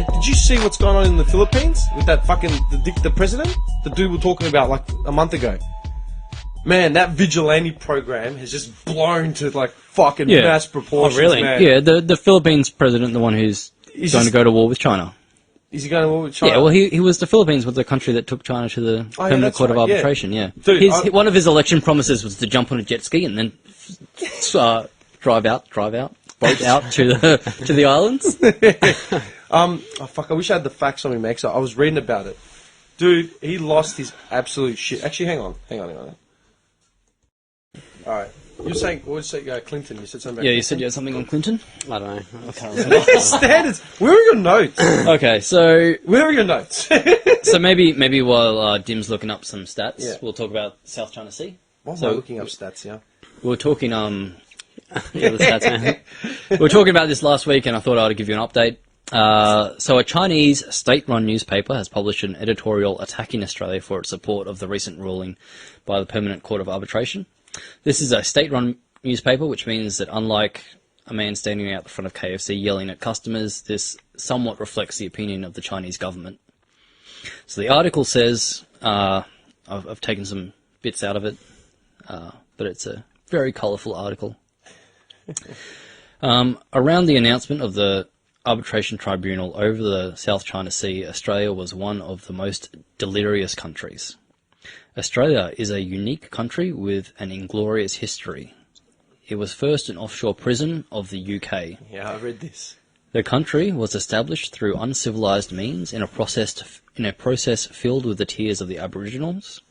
man. Did you see what's going on in the Philippines with that fucking the president? The dude we're talking about like a month ago. Man, that vigilante program has just blown to like fucking mass proportions. Oh, really? Man. Yeah, the Philippines president, the one who's going to go to war with China. Is he going to war with China? Yeah, well, he was the Philippines was the country that took China to the Permanent Court of Arbitration. Yeah, Dude, one of his election promises was to jump on a jet ski and then drive out, boat out to the islands. Oh fuck! I wish I had the facts on me, mate. So I was reading about it, dude. He lost his absolute shit. Actually, hang on. All right, you're saying what did you say? Clinton. You said something. About Yeah, Clinton? you said you had something on Clinton. I don't know. I can't remember. Standards. Where are your notes? Okay, so Where are your notes? so maybe while Dim's looking up some stats, we'll talk about South China Sea. Why am I looking up stats? Yeah. We were talking Yeah, the stats, man. we were talking about this last week, and I thought I'd give you an update. So a Chinese state-run newspaper has published an editorial attacking Australia for its support of the recent ruling by the Permanent Court of Arbitration. This is a state-run newspaper, which means that unlike a man standing out the front of KFC yelling at customers, this somewhat reflects the opinion of the Chinese government. So the article says, I've taken some bits out of it, but it's a very colourful article. Around the announcement of the arbitration tribunal over the South China Sea, Australia was one of the most delirious countries. Australia is a unique country with an inglorious history. It was first an offshore prison of the UK. Yeah, I read this. The country was established through uncivilized means in a process filled with the tears of the Aboriginals.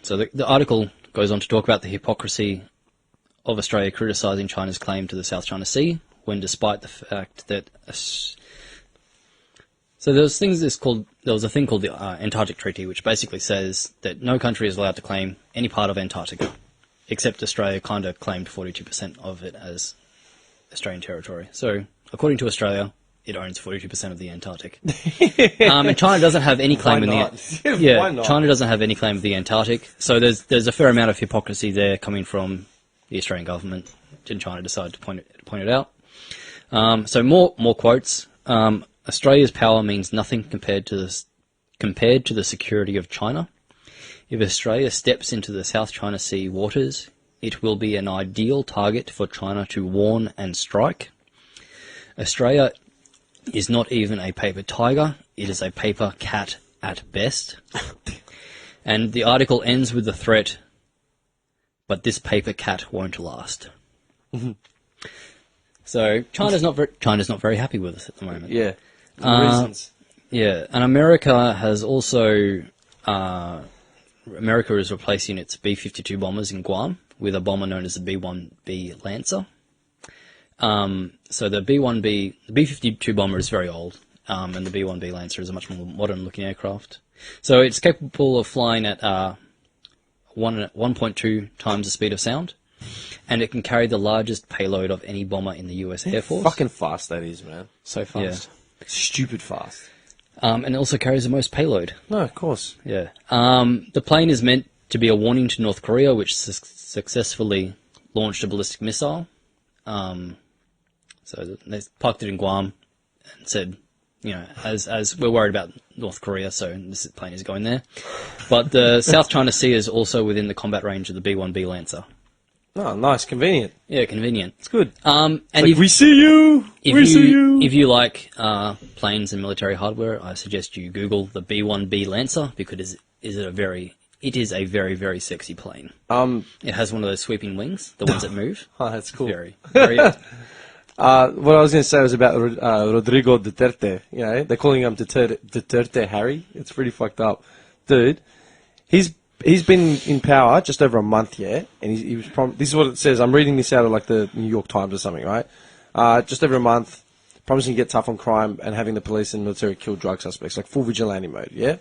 So the article goes on to talk about the hypocrisy of Australia criticising China's claim to the South China Sea, when despite the fact that... So there was a thing called the Antarctic Treaty, which basically says that no country is allowed to claim any part of Antarctica, except Australia kind of claimed 42% of it as Australian territory. So according to Australia, it owns 42% of the Antarctic. And China doesn't have any claim in the... Yeah, why not? China doesn't have any claim of the Antarctic. So there's a fair amount of hypocrisy there coming from the Australian government. Didn't China decide to point it out? So more quotes. Australia's power means nothing compared to the security of China. If Australia steps into the South China Sea waters, it will be an ideal target for China to warn and strike. Australia is not even a paper tiger, it is a paper cat at best. And the article ends with the threat, but this paper cat won't last. So China's not very happy with us at the moment. Yeah. Reasons. Yeah, and America has also America is replacing its B-52 bombers in Guam with a bomber known as the B-1B Lancer. So the B-52 bomber is very old, and the B-1B Lancer is a much more modern-looking aircraft. So it's capable of flying at 1.2 times the speed of sound, and it can carry the largest payload of any bomber in the US Air Force. Fucking fast that is, man. So fast. Stupid fast. And it also carries the most payload. No, of course. Yeah. The plane is meant to be a warning to North Korea, which successfully launched a ballistic missile. So they parked it in Guam and said, as we're worried about North Korea, so this plane is going there. But the South China Sea is also within the combat range of the B-1B Lancer. Oh, nice. Convenient. Yeah, convenient. It's good. And like, we see you! We see you! If you like planes and military hardware, I suggest you Google the B-1B Lancer, because it is a very, very sexy plane. It has one of those sweeping wings, the ones that move. Oh, that's cool. Very, very... what I was going to say was about Rodrigo Duterte. They're calling him Duterte Harry. It's pretty fucked up. Dude, he's been in power just over a month, and he was this is what it says. I'm reading this out of like the New York Times or something, right? Just over a month, promising to get tough on crime and having the police and military kill drug suspects, like full vigilante mode, yeah?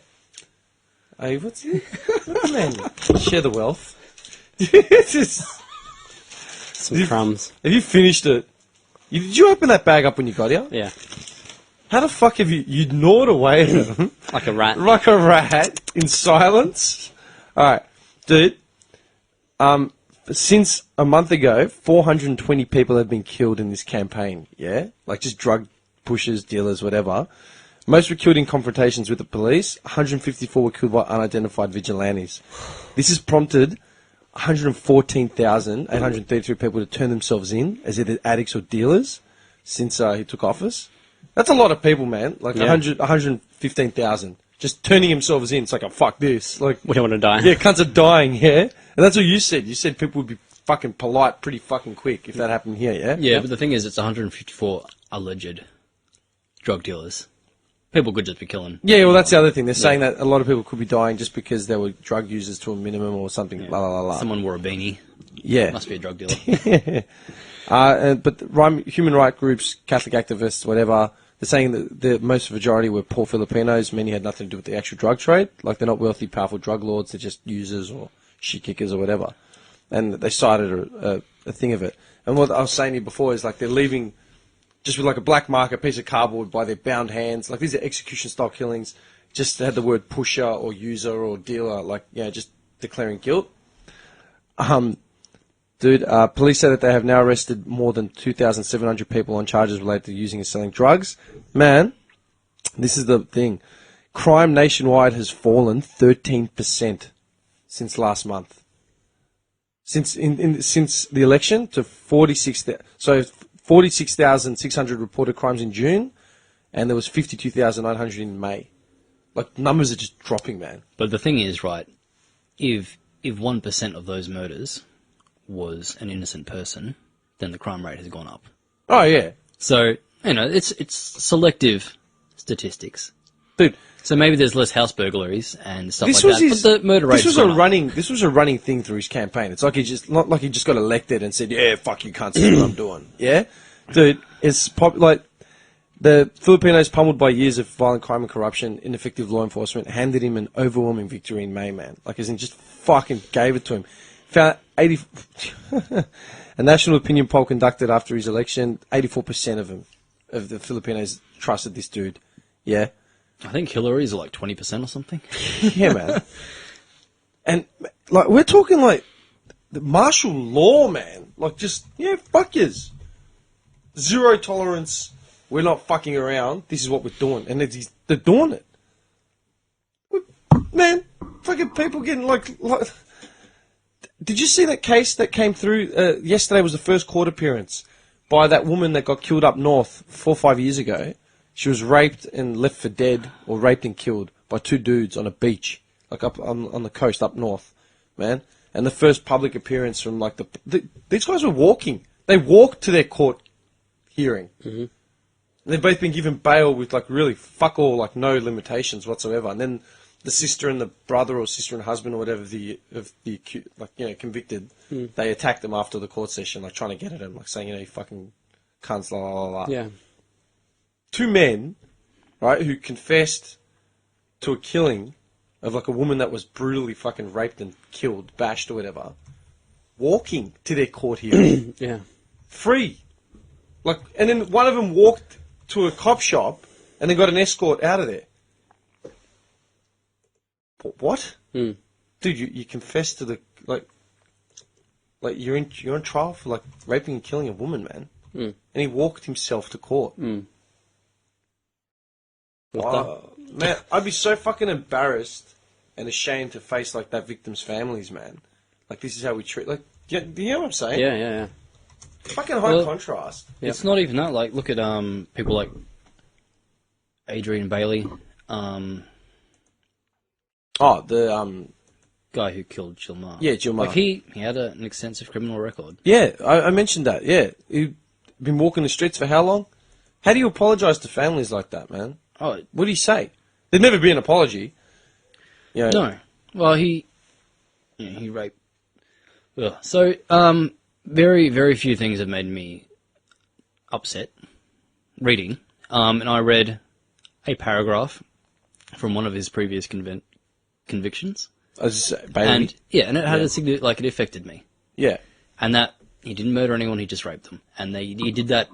Hey, what's man? Share the wealth. Some crumbs. Have you finished it? Did you open that bag up when you got here? Yeah. How the fuck have you gnawed away at them? Like a rat. Like a rat, in silence? Alright, dude. Since a month ago, 420 people have been killed in this campaign, yeah? Like just drug pushers, dealers, whatever. Most were killed in confrontations with the police. 154 were killed by unidentified vigilantes. This has prompted 114,833 people to turn themselves in as either addicts or dealers since he took office. That's a lot of people, man. Like 115,000 just turning themselves in. It's like, oh, fuck this. Like, We don't want to die. yeah, cunts are dying, yeah? And that's what you said. You said people would be fucking polite pretty fucking quick if that happened here, yeah? Yeah, but the thing is, it's 154 alleged drug dealers. People could just be killing. Yeah, well, that's the other thing. They're saying that a lot of people could be dying just because they were drug users to a minimum or something. Yeah. La la la la. Someone wore a beanie. Yeah. Must be a drug dealer. But human rights groups, Catholic activists, whatever, they're saying that the most majority were poor Filipinos. Many had nothing to do with the actual drug trade. Like, they're not wealthy, powerful drug lords. They're just users or shit kickers or whatever. And they cited a thing of it. And what I was saying to you before is, like, they're leaving just with, like, a black marker, piece of cardboard by their bound hands. Like, these are execution-style killings. Just had the word pusher or user or dealer, like, you know, just declaring guilt. Police say that they have now arrested more than 2,700 people on charges related to using and selling drugs. Man, this is the thing. Crime nationwide has fallen 13% since last month. Since the election to 46,600 reported crimes in June, and there was 52,900 in May. Like, numbers are just dropping, man. But the thing is, right, if 1% of those murders was an innocent person, then the crime rate has gone up. Oh, yeah. So, you know, it's selective statistics. Dude, So maybe there's less house burglaries and stuff this like was that, his, but the murder rate this was has a gone up. running this was a running thing through his campaign. It's like not like he just got elected and said, "Yeah, fuck you cunts, this is what I'm doing." Yeah? Dude, it's like the Filipinos, pummeled by years of violent crime and corruption, ineffective law enforcement, handed him an overwhelming victory in May, man. Like, as in, just fucking gave it to him. Found 80. A national opinion poll conducted after his election, 84% of the Filipinos trusted this dude. Yeah. I think Hillary's are like 20% or something. Yeah, man. And, like, we're talking, like, the martial law, man. Like, just, yeah, fuck yous. Zero tolerance. We're not fucking around. This is what we're doing. And they're doing it. Man, fucking people getting, like... Did you see that case that came through? Yesterday was the first court appearance by that woman that got killed up north 4 or 5 years ago. She was raped and left for dead, or raped and killed by two dudes on a beach, like up on the coast up north, man. And the first public appearance from, like, these guys were walking. They walked to their court hearing. Mm-hmm. They've both been given bail with, like, really fuck all, like, no limitations whatsoever. And then the sister and the brother or sister and husband or whatever of the like, you know, convicted, they attacked them after the court session, like, trying to get at them, like, saying, you know, you fucking cunts, la la la la. Yeah. Two men, right, who confessed to a killing of, like, a woman that was brutally fucking raped and killed, bashed or whatever, walking to their court hearing. Yeah. Free. Like, and then one of them walked to a cop shop and then got an escort out of there. What? Mm. Dude, you confessed to the, like you're on trial for, like, raping and killing a woman, man. Mm. And he walked himself to court. Mm. Man, I'd be so fucking embarrassed and ashamed to face, like, that victim's families, man. Like, this is how we treat, like, do you know what I'm saying? Yeah, yeah, yeah. Fucking high contrast. It's not even that. Like, look at people like Adrian Bailey, The guy who killed Gilmar. Yeah, Gilmar. Like, he had an extensive criminal record. Yeah, I mentioned that, yeah. He'd been walking the streets for how long? How do you apologise to families like that, man? Oh, What do you say? There'd never be an apology. You know, no. Well, he raped. Ugh. So, very, very few things have made me upset reading. And I read a paragraph from one of his previous convictions. Bailey. And and it had a it affected me. Yeah. And that he didn't murder anyone, he just raped them. And he did that.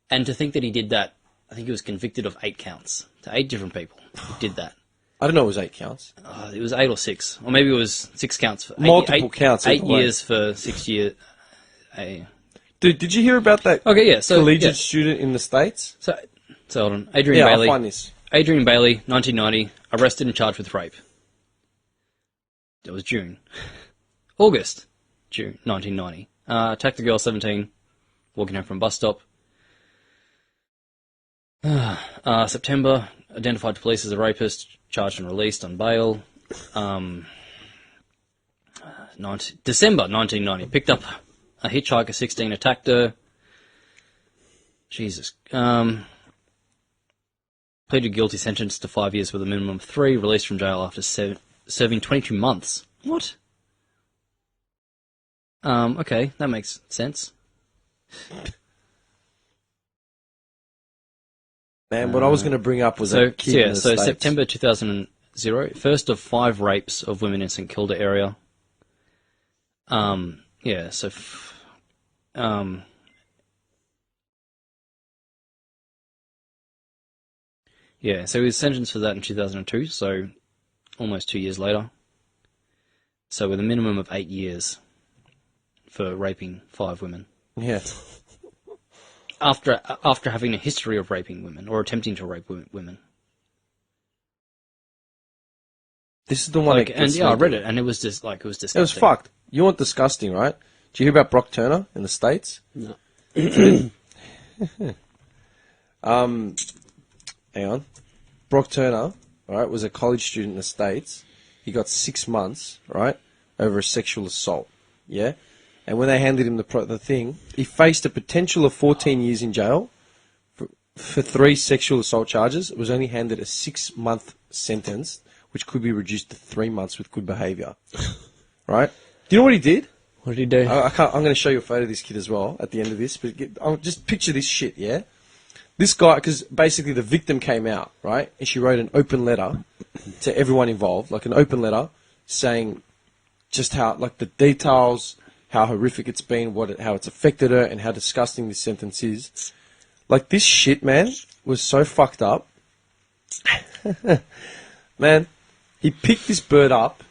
And to think that he did that, I think he was convicted of 8 counts to 8 different people. He did that. I don't know, it was 8 counts. It was 8 or 6, or maybe it was 6 counts. For Multiple counts. 8 years for 6 years. Dude, Dude, did you hear about that Okay, yeah. So collegiate student in the States? So hold on. Adrian Yeah, Bailey. I'll find this. Adrian Bailey, 1990, arrested and charged with rape. It was June. June 1990. Attacked a girl, 17, walking home from a bus stop. September, identified to police as a rapist, charged and released on bail. December 1990, picked up a hitchhiker, 16, attacked her. Jesus. Pleaded guilty, sentenced to 5 years with a minimum of 3, released from jail after serving 22 months. What? Okay, that makes sense. Man, what I was going to bring up was a kid in the States. September 2000, first of 5 rapes of women in St Kilda area. Yeah, so yeah, so he was sentenced for that in 2002, so almost 2 years later. So with a minimum of 8 years for raping 5 women. Yeah. After having a history of raping women or attempting to rape women. This is the one. I read it, and it was just it was disgusting. It was fucked. You want disgusting, right? Did you hear about Brock Turner in the States? No. Hang on. Brock Turner, right, was a college student in the States. He got 6 months, right, over a sexual assault. Yeah? And when they handed him the thing, he faced a potential of 14 years in jail for 3 sexual assault charges. It was only handed a 6-month sentence, which could be reduced to 3 months with good behaviour. Right? Do you know what he did? What did he do? I'm going to show you a photo of this kid as well at the end of this. But just picture this shit, yeah? This guy, because basically the victim came out, right? And she wrote an open letter to everyone involved, like an open letter saying just how, like the details, how horrific it's been, how it's affected her, and how disgusting this sentence is. Like this shit, man, was so fucked up. Man, he picked this bird up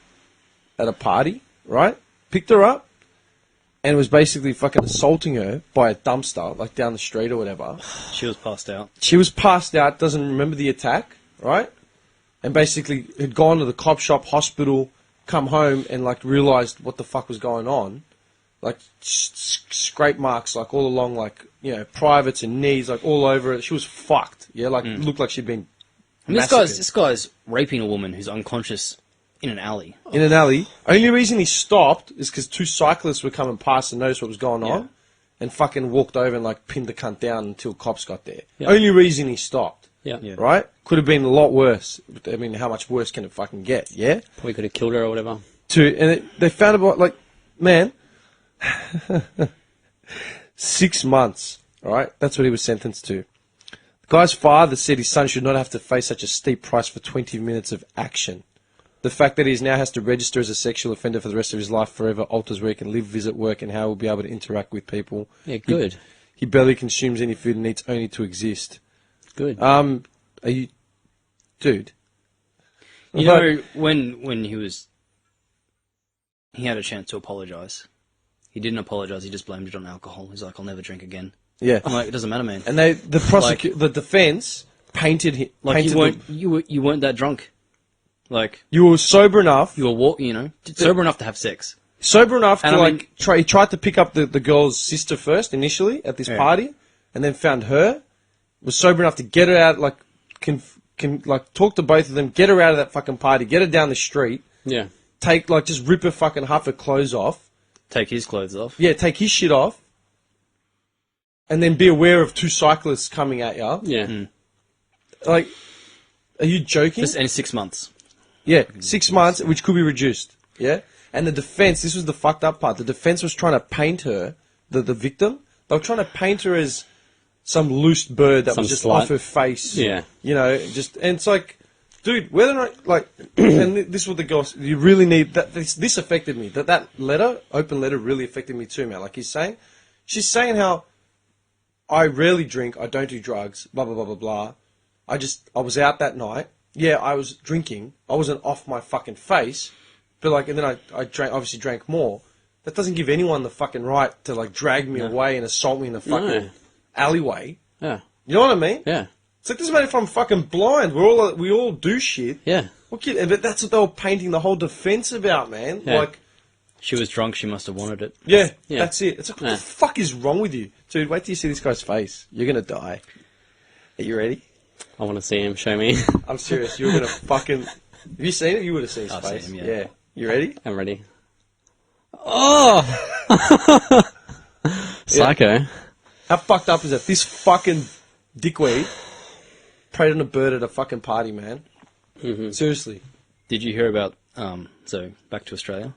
at a party, right? Picked her up and was basically fucking assaulting her by a dumpster, like down the street or whatever. She was passed out. She was passed out, doesn't remember the attack, right? And basically had gone to the cop shop, hospital, come home and like realised what the fuck was going on. Like scrape marks, like all along, like, you know, privates and knees, like all over it. She was fucked. Yeah, like it looked like she'd been This guy's raping a woman who's unconscious in an alley. in an alley. Only reason he stopped is because 2 cyclists were coming past and noticed what was going on, and fucking walked over and like pinned the cunt down until cops got there. Yeah. Only reason he stopped. Yeah. Right? Could have been a lot worse. I mean, how much worse can it fucking get? Yeah. Probably could have killed her or whatever. They found about like, man, 6 months. All right, that's what he was sentenced to. The guy's father said his son should not have to face such a steep price for 20 minutes of action. The fact that he now has to register as a sexual offender for the rest of his life forever alters where he can live, visit, work, and how he'll be able to interact with people. Yeah, good. He barely consumes any food and eats only to exist. Good. Are you... Dude. You know, when he had a chance to apologise. He didn't apologise, he just blamed it on alcohol. He's like, I'll never drink again. Yeah. I'm like, it doesn't matter, man. And the defence painted him... Like, you weren't that drunk. Like, You were sober enough... you were sober enough to have sex. Sober enough And to, I mean- he tried to pick up the girl's sister first, initially, at this party, and then found her, was sober enough to get her out, like, talk to both of them, get her out of that fucking party, get her down the street, Yeah. just rip her fucking half her clothes off, Take his clothes off. yeah, take his shit off, and then be aware of 2 cyclists coming at you. Yeah. Like, are you joking? And 6 months. Yeah, 6 months, which could be reduced. Yeah? And the defense, this was the fucked up part. The defense was trying to paint her, the victim. They were trying to paint her as some loose bird that Some was just slut. off her face. Yeah. You know, and it's like, dude, whether or not, like, and this is what the girls, you really need, this affected me. That letter, open letter, really affected me too, man. Like she's saying how, I rarely drink, I don't do drugs, blah, blah, blah, blah, blah. I was out that night. Yeah, I was drinking. I wasn't off my fucking face. But like, and then I obviously drank more. that doesn't give anyone the fucking right to, like, drag me away and assault me in the fucking No. alleyway. Yeah. You know what I mean? Yeah. It's like, doesn't matter if I'm fucking blind. We all do shit. Yeah. But that's what they were painting the whole defense about, man. Yeah. Like, She was drunk. She must have wanted it. yeah, Yeah. that's it. It's like, what Yeah. the fuck is wrong with you? Dude, wait till you see this guy's face. You're gonna die. Are you ready? I want to see him. Show me. I'm serious. You're gonna fucking... Have you seen it? You would have seen his I've face. seen him, yeah. You ready? I'm ready. Oh! Psycho. How fucked up is that? This fucking dickweed preyed on a bird at a fucking party, man. Mm-hmm. Seriously. Did you hear about? So back to Australia.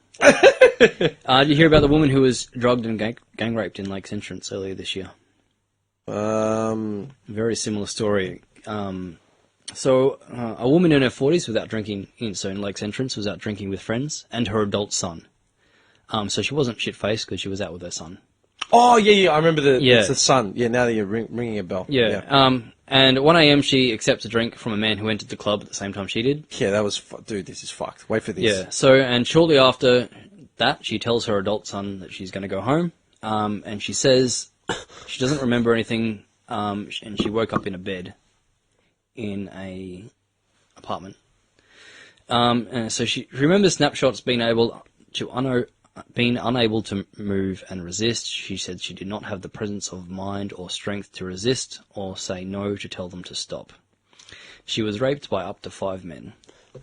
Did you hear about the woman who was drugged and gang raped in Lakes Entrance earlier this year? Very similar story. So a woman in her 40s was out drinking in Lakes Entrance, was out drinking with friends and her adult son. So she wasn't shit-faced because she was out with her son. Oh, yeah, I remember Yeah. it's the sun. Yeah, now that you're ringing a bell. Yeah. And at 1 a.m. she accepts a drink from a man who entered the club at the same time she did. Yeah, that was... Dude, this is fucked. Wait for this. Yeah. So, and shortly after that, she tells her adult son that she's going to go home. And she says she doesn't remember anything. And she woke up in a bed in a apartment. And so she remembers snapshots being unable to move and resist. She said she did not have the presence of mind or strength to resist or say no to tell them to stop. She was raped by up to 5 men.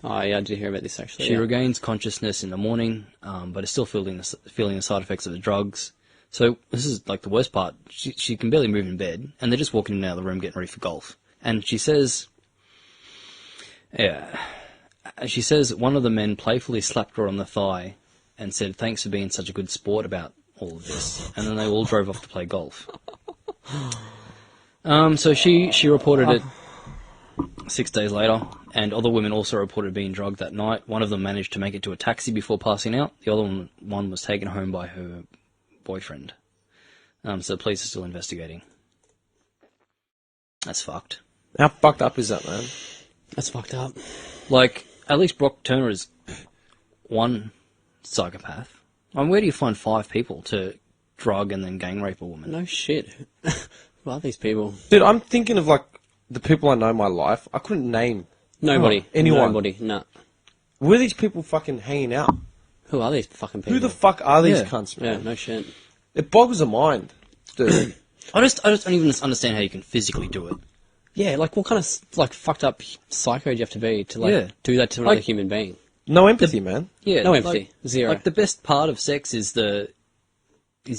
Oh, yeah, I did hear about this, actually. She yeah. regains consciousness in the morning, but is still feeling the side effects of the drugs. So this is like the worst part. She can barely move in bed, and they're just walking in and out of the room getting ready for golf. And she says, one of the men playfully slapped her on the thigh and said, "Thanks for being such a good sport about all of this." And then they all drove off to play golf. So she reported it 6 days later, and other women also reported being drugged that night. One of them managed to make it to a taxi before passing out. The other one was taken home by her boyfriend. So the police are still investigating. That's fucked. How fucked up is that, man? That's fucked up. Like, at least Brock Turner is one psychopath. I mean, where do you find 5 people to drug and then gang rape a woman? No shit. Who are these people? Dude, I'm thinking of, like, the people I know in my life. I couldn't name Nobody. anyone. Nobody. No. Where are these people fucking hanging out? Who are these fucking people? Who the fuck are these Yeah. cunts, Yeah, man? no shit. It boggles the mind, dude. I just don't even understand how you can physically do it. Yeah, like, what kind of, like, fucked up psycho do you have to be to, like, Yeah. do that to another Like- human being? No empathy, man. Yeah, No empathy. like- Zero. Like, the best part of sex is the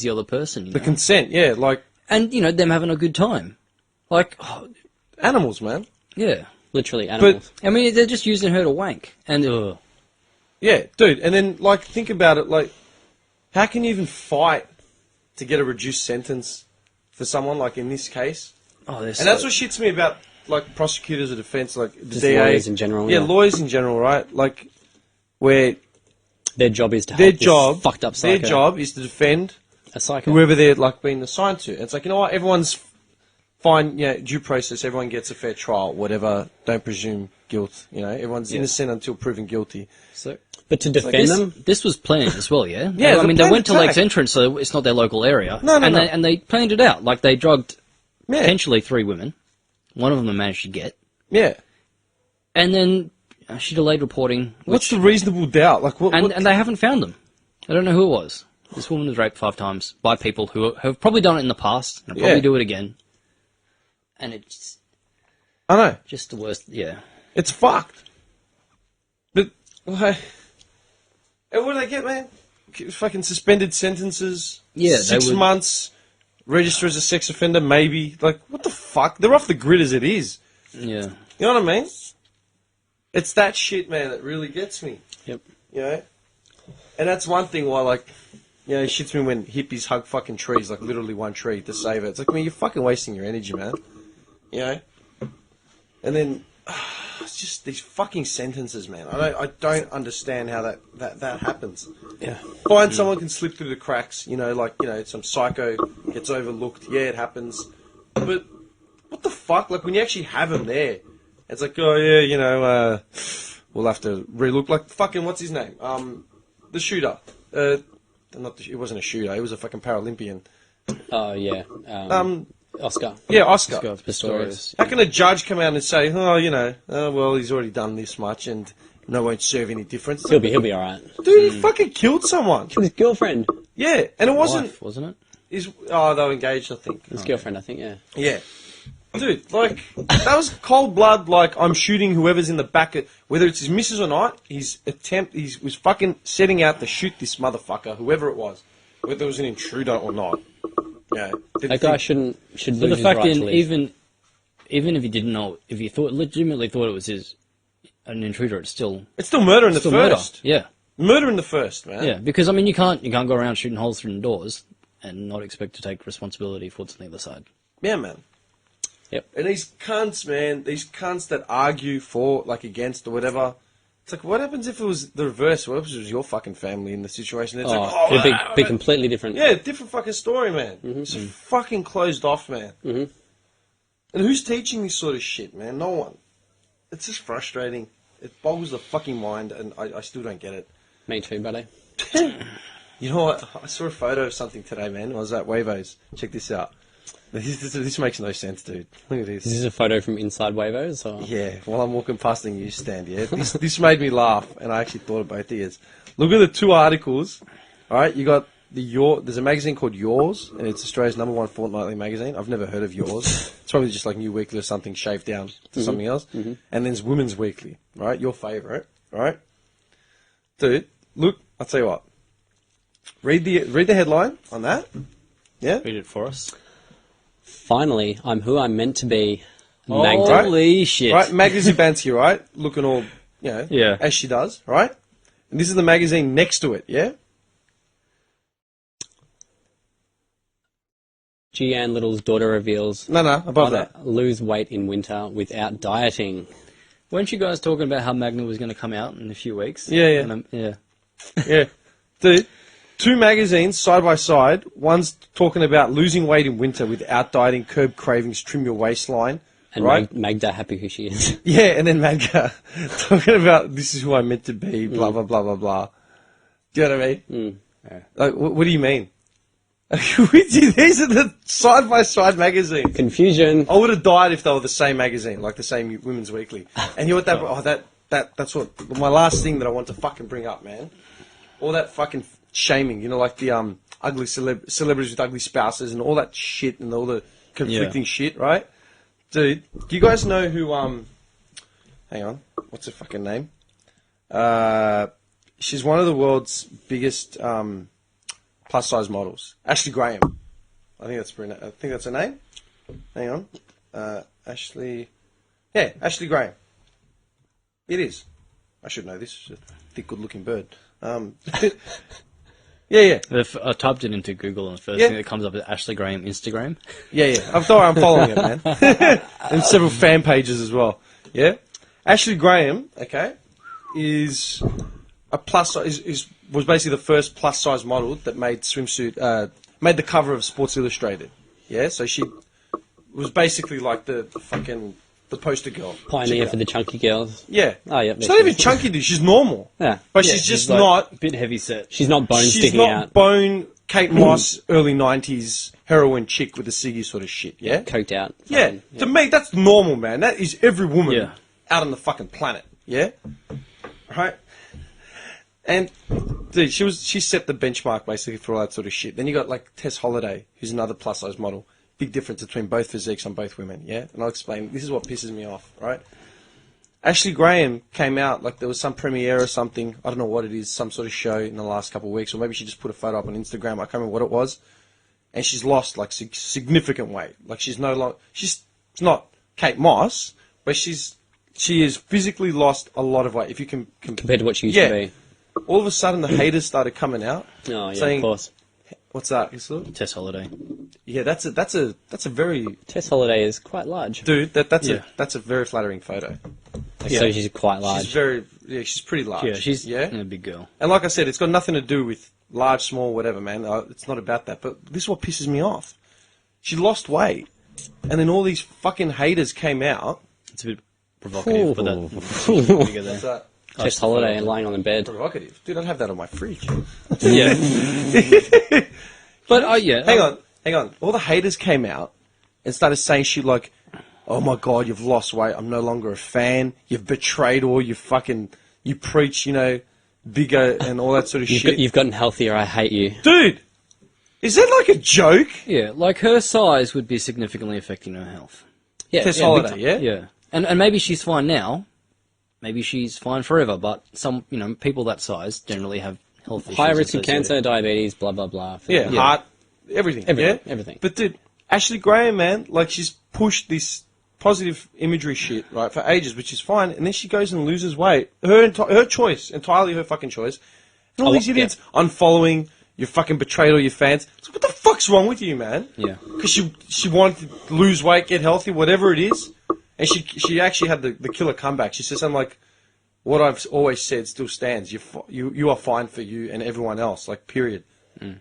other person, you The know? consent, yeah, like And, you know, them having a good time. Like, oh, animals, man. yeah. Literally animals. I mean, they're just using her to wank. And, Yeah, dude. And then, like, think about it. Like, how can you even fight to get a reduced sentence for someone, like in this case? and And that's what shits me about, like, prosecutors or defense, like the Just DA. lawyers in general, Yeah, yeah. lawyers in general, right? Like, where Their job is to their help this job, fucked up psycho. their job is to defend A psycho. whoever they're, like, being assigned to. It's like, you know what? Everyone's fine, you know, due process. Everyone gets a fair trial, whatever. Don't presume guilt, you know. Everyone's innocent until proven guilty. So, But to defend them, this was planned as well, yeah? Yeah, it was I mean, a they planned went to attack. Lakes Entrance, so it's not their local area. No, and no. They, and they planned it out. Like, they drugged Yeah, potentially 3 women. One of them they managed to get. yeah. And then she delayed reporting. What's the reasonable doubt? Like, what? And they haven't found them. I don't know who it was. This woman was raped 5 times by people who have probably done it in the past and probably Yeah. do it again. And it's I know. just the worst, yeah. It's fucked. But, like, and what do they get, man? Fucking suspended sentences. Yeah, they 6 would- months. Register as a sex offender, maybe. Like, what the fuck? They're off the grid as it is. Yeah. You know what I mean? It's that shit, man, that really gets me. Yep. You know? And that's one thing why, like, you know, it shits me when hippies hug fucking trees, like literally one tree to save it. It's like, man, you're fucking wasting your energy, man. You know? And then, it's just these fucking sentences, man. I don't understand how that happens. Yeah. Fine, someone can slip through the cracks, you know, like, you know, some psycho gets overlooked. Yeah, it happens. But what the fuck? Like, when you actually have them there, it's like, oh, yeah, you know, we'll have to relook. Like, fucking, what's his name? The shooter. The not he wasn't a shooter. He was a fucking Paralympian. Oh, yeah. Oscar. Yeah, Oscar. Pistorius. How can a judge come out and say, well, he's already done this much and no won't serve any difference? He'll be all right. Dude, he fucking killed someone. His girlfriend. Yeah, and it wasn't. Wife, wasn't it? They were engaged, I think. His girlfriend, I think, yeah. Yeah. Dude, like, that was cold blood, like, I'm shooting whoever's in the back, whether it's his missus or not, he was fucking setting out to shoot this motherfucker, whoever it was, whether it was an intruder or not. Yeah. That guy should But lose the his fact right is, to live. even if he didn't know, if he legitimately thought it was an intruder, it's still murder in the murder. first. Yeah, Murder in the first, man. yeah. Because I mean, you can't go around shooting holes through the doors and not expect to take responsibility for what's on the other side. Yeah, man. Yep. And these cunts, man, that argue for, like, against or whatever, it's like, what happens if it was the reverse? What if it was your fucking family in the situation? It's It'd be completely different. Yeah, different fucking story, man. It's fucking closed off, man. And who's teaching this sort of shit, man? No one. It's just frustrating. It boggles the fucking mind, and I still don't get it. Me too, buddy. You know what? I saw a photo of something today, man. I was at Wavos. Check this out. This makes no sense, dude. Look at this. Is this a photo from inside Wavos? Or? Yeah, while I'm walking past the newsstand, yeah. This made me laugh, and I actually thought of both of yours. Look at the two articles. All right, you got there's a magazine called Yours, and it's Australia's #1 fortnightly magazine. I've never heard of Yours. It's probably just like New Weekly or something shaved down to something else. And then there's Women's Weekly, right? Your favourite, right? Dude, look, I'll tell you what. Read the headline on that. Yeah? Read it for us. Finally, I'm who I'm meant to be. Holy shit! Right, Magda Zubanski, right? Looking all, Yeah. as she does, right? And this is the magazine next to it, yeah? Jeanne Little's daughter reveals No, above that. lose weight in winter without dieting. Weren't you guys talking about how Magna was going to come out in a few weeks? Yeah. And, yeah. Yeah. Dude, two magazines side by side. One's talking about losing weight in winter without dieting, curb cravings, trim your waistline. And right? Magda happy who she is. Yeah, and then Magda talking about this is who I'm meant to be, blah, blah, blah, blah, blah. Do you know what I mean? Yeah. Like, what do you mean? These are the side by side magazines. Confusion. I would have died if they were the same magazine, like the same Women's Weekly. And you know what that's what my last thing that I want to fucking bring up, man. All that fucking shaming, like the ugly celebrities with ugly spouses and all that shit and all the conflicting shit, right? Dude, do you guys know who hang on, what's her fucking name? She's one of the world's biggest plus size models. Ashley Graham. I think that's her name. Hang on. Ashley Graham. It is. I should know this. She's a thick, good-looking bird. Yeah. I typed it into Google, and the first thing that comes up is Ashley Graham Instagram. Yeah. I'm following it, man. And several fan pages as well. Yeah. Ashley Graham, okay, is a plus size. Was basically the first plus size model that made made the cover of Sports Illustrated. Yeah. So she was basically like the poster girl. Pioneer for the chunky girls. Yeah. Oh, yeah. She's not even chunky, dude. She's normal. Yeah. But she's just like not... a bit heavy set. She's not bone She's sticking not out. bone Kate Moss, early 90s heroin chick with a ciggy sort of shit, yeah? Coked out. Yeah. Fucking, To me, that's normal, man. That is every woman Yeah. out on the fucking planet, yeah? Right? And, dude, she set the benchmark, basically, for all that sort of shit. Then you got, like, Tess Holliday, who's another plus-size model. Big difference between both physiques on both women, yeah? And I'll explain. This is what pisses me off, right? Ashley Graham came out, like there was some premiere or something, I don't know what it is, some sort of show in the last couple of weeks, or maybe she just put a photo up on Instagram, I can't remember what it was, and she's lost, like, significant weight. Like, she's not Kate Moss, but she has physically lost a lot of weight, if you can... compared to what she used to be. All of a sudden, the haters started coming out. Oh, yeah, saying, of course. What's that? You saw it? Tess Holliday. Yeah, that's a very... Tess Holliday is quite large. Dude, that's a very flattering photo. So she's quite large. She's pretty large. Yeah, she's yeah? a big girl. And like I said, it's got nothing to do with large, small, whatever, man. It's not about that. But this is what pisses me off. She lost weight, and then all these fucking haters came out. It's a bit provocative, but that... What's that? Tess Holliday lying on the bed. Provocative. Dude, I'd have that on my fridge. Yeah. But yeah. Hang on. All the haters came out and started saying shit like, oh my God, you've lost weight. I'm no longer a fan. You've betrayed all your fucking... You preach, bigger and all that sort of shit. You've gotten healthier, I hate you. Dude, is that like a joke? Yeah, like her size would be significantly affecting her health. Yeah, Tess yeah, Holliday, yeah? Yeah. And maybe she's fine now. Maybe she's fine forever, but some, people that size generally have health issues. higher risk of associated. cancer, diabetes, blah, blah, blah. Yeah, heart, everything. Everything, Yeah? everything. But dude, Ashley Graham, man, like she's pushed this positive imagery shit, right, for ages, which is fine, and then she goes and loses weight. Her choice, entirely her fucking choice. And all these idiots unfollowing, you fucking betrayed all your fans. So what the fuck's wrong with you, man? Yeah. Because she wanted to lose weight, get healthy, whatever it is. And she actually had the killer comeback. She said something like, what I've always said still stands. You are fine for you and everyone else, like, period.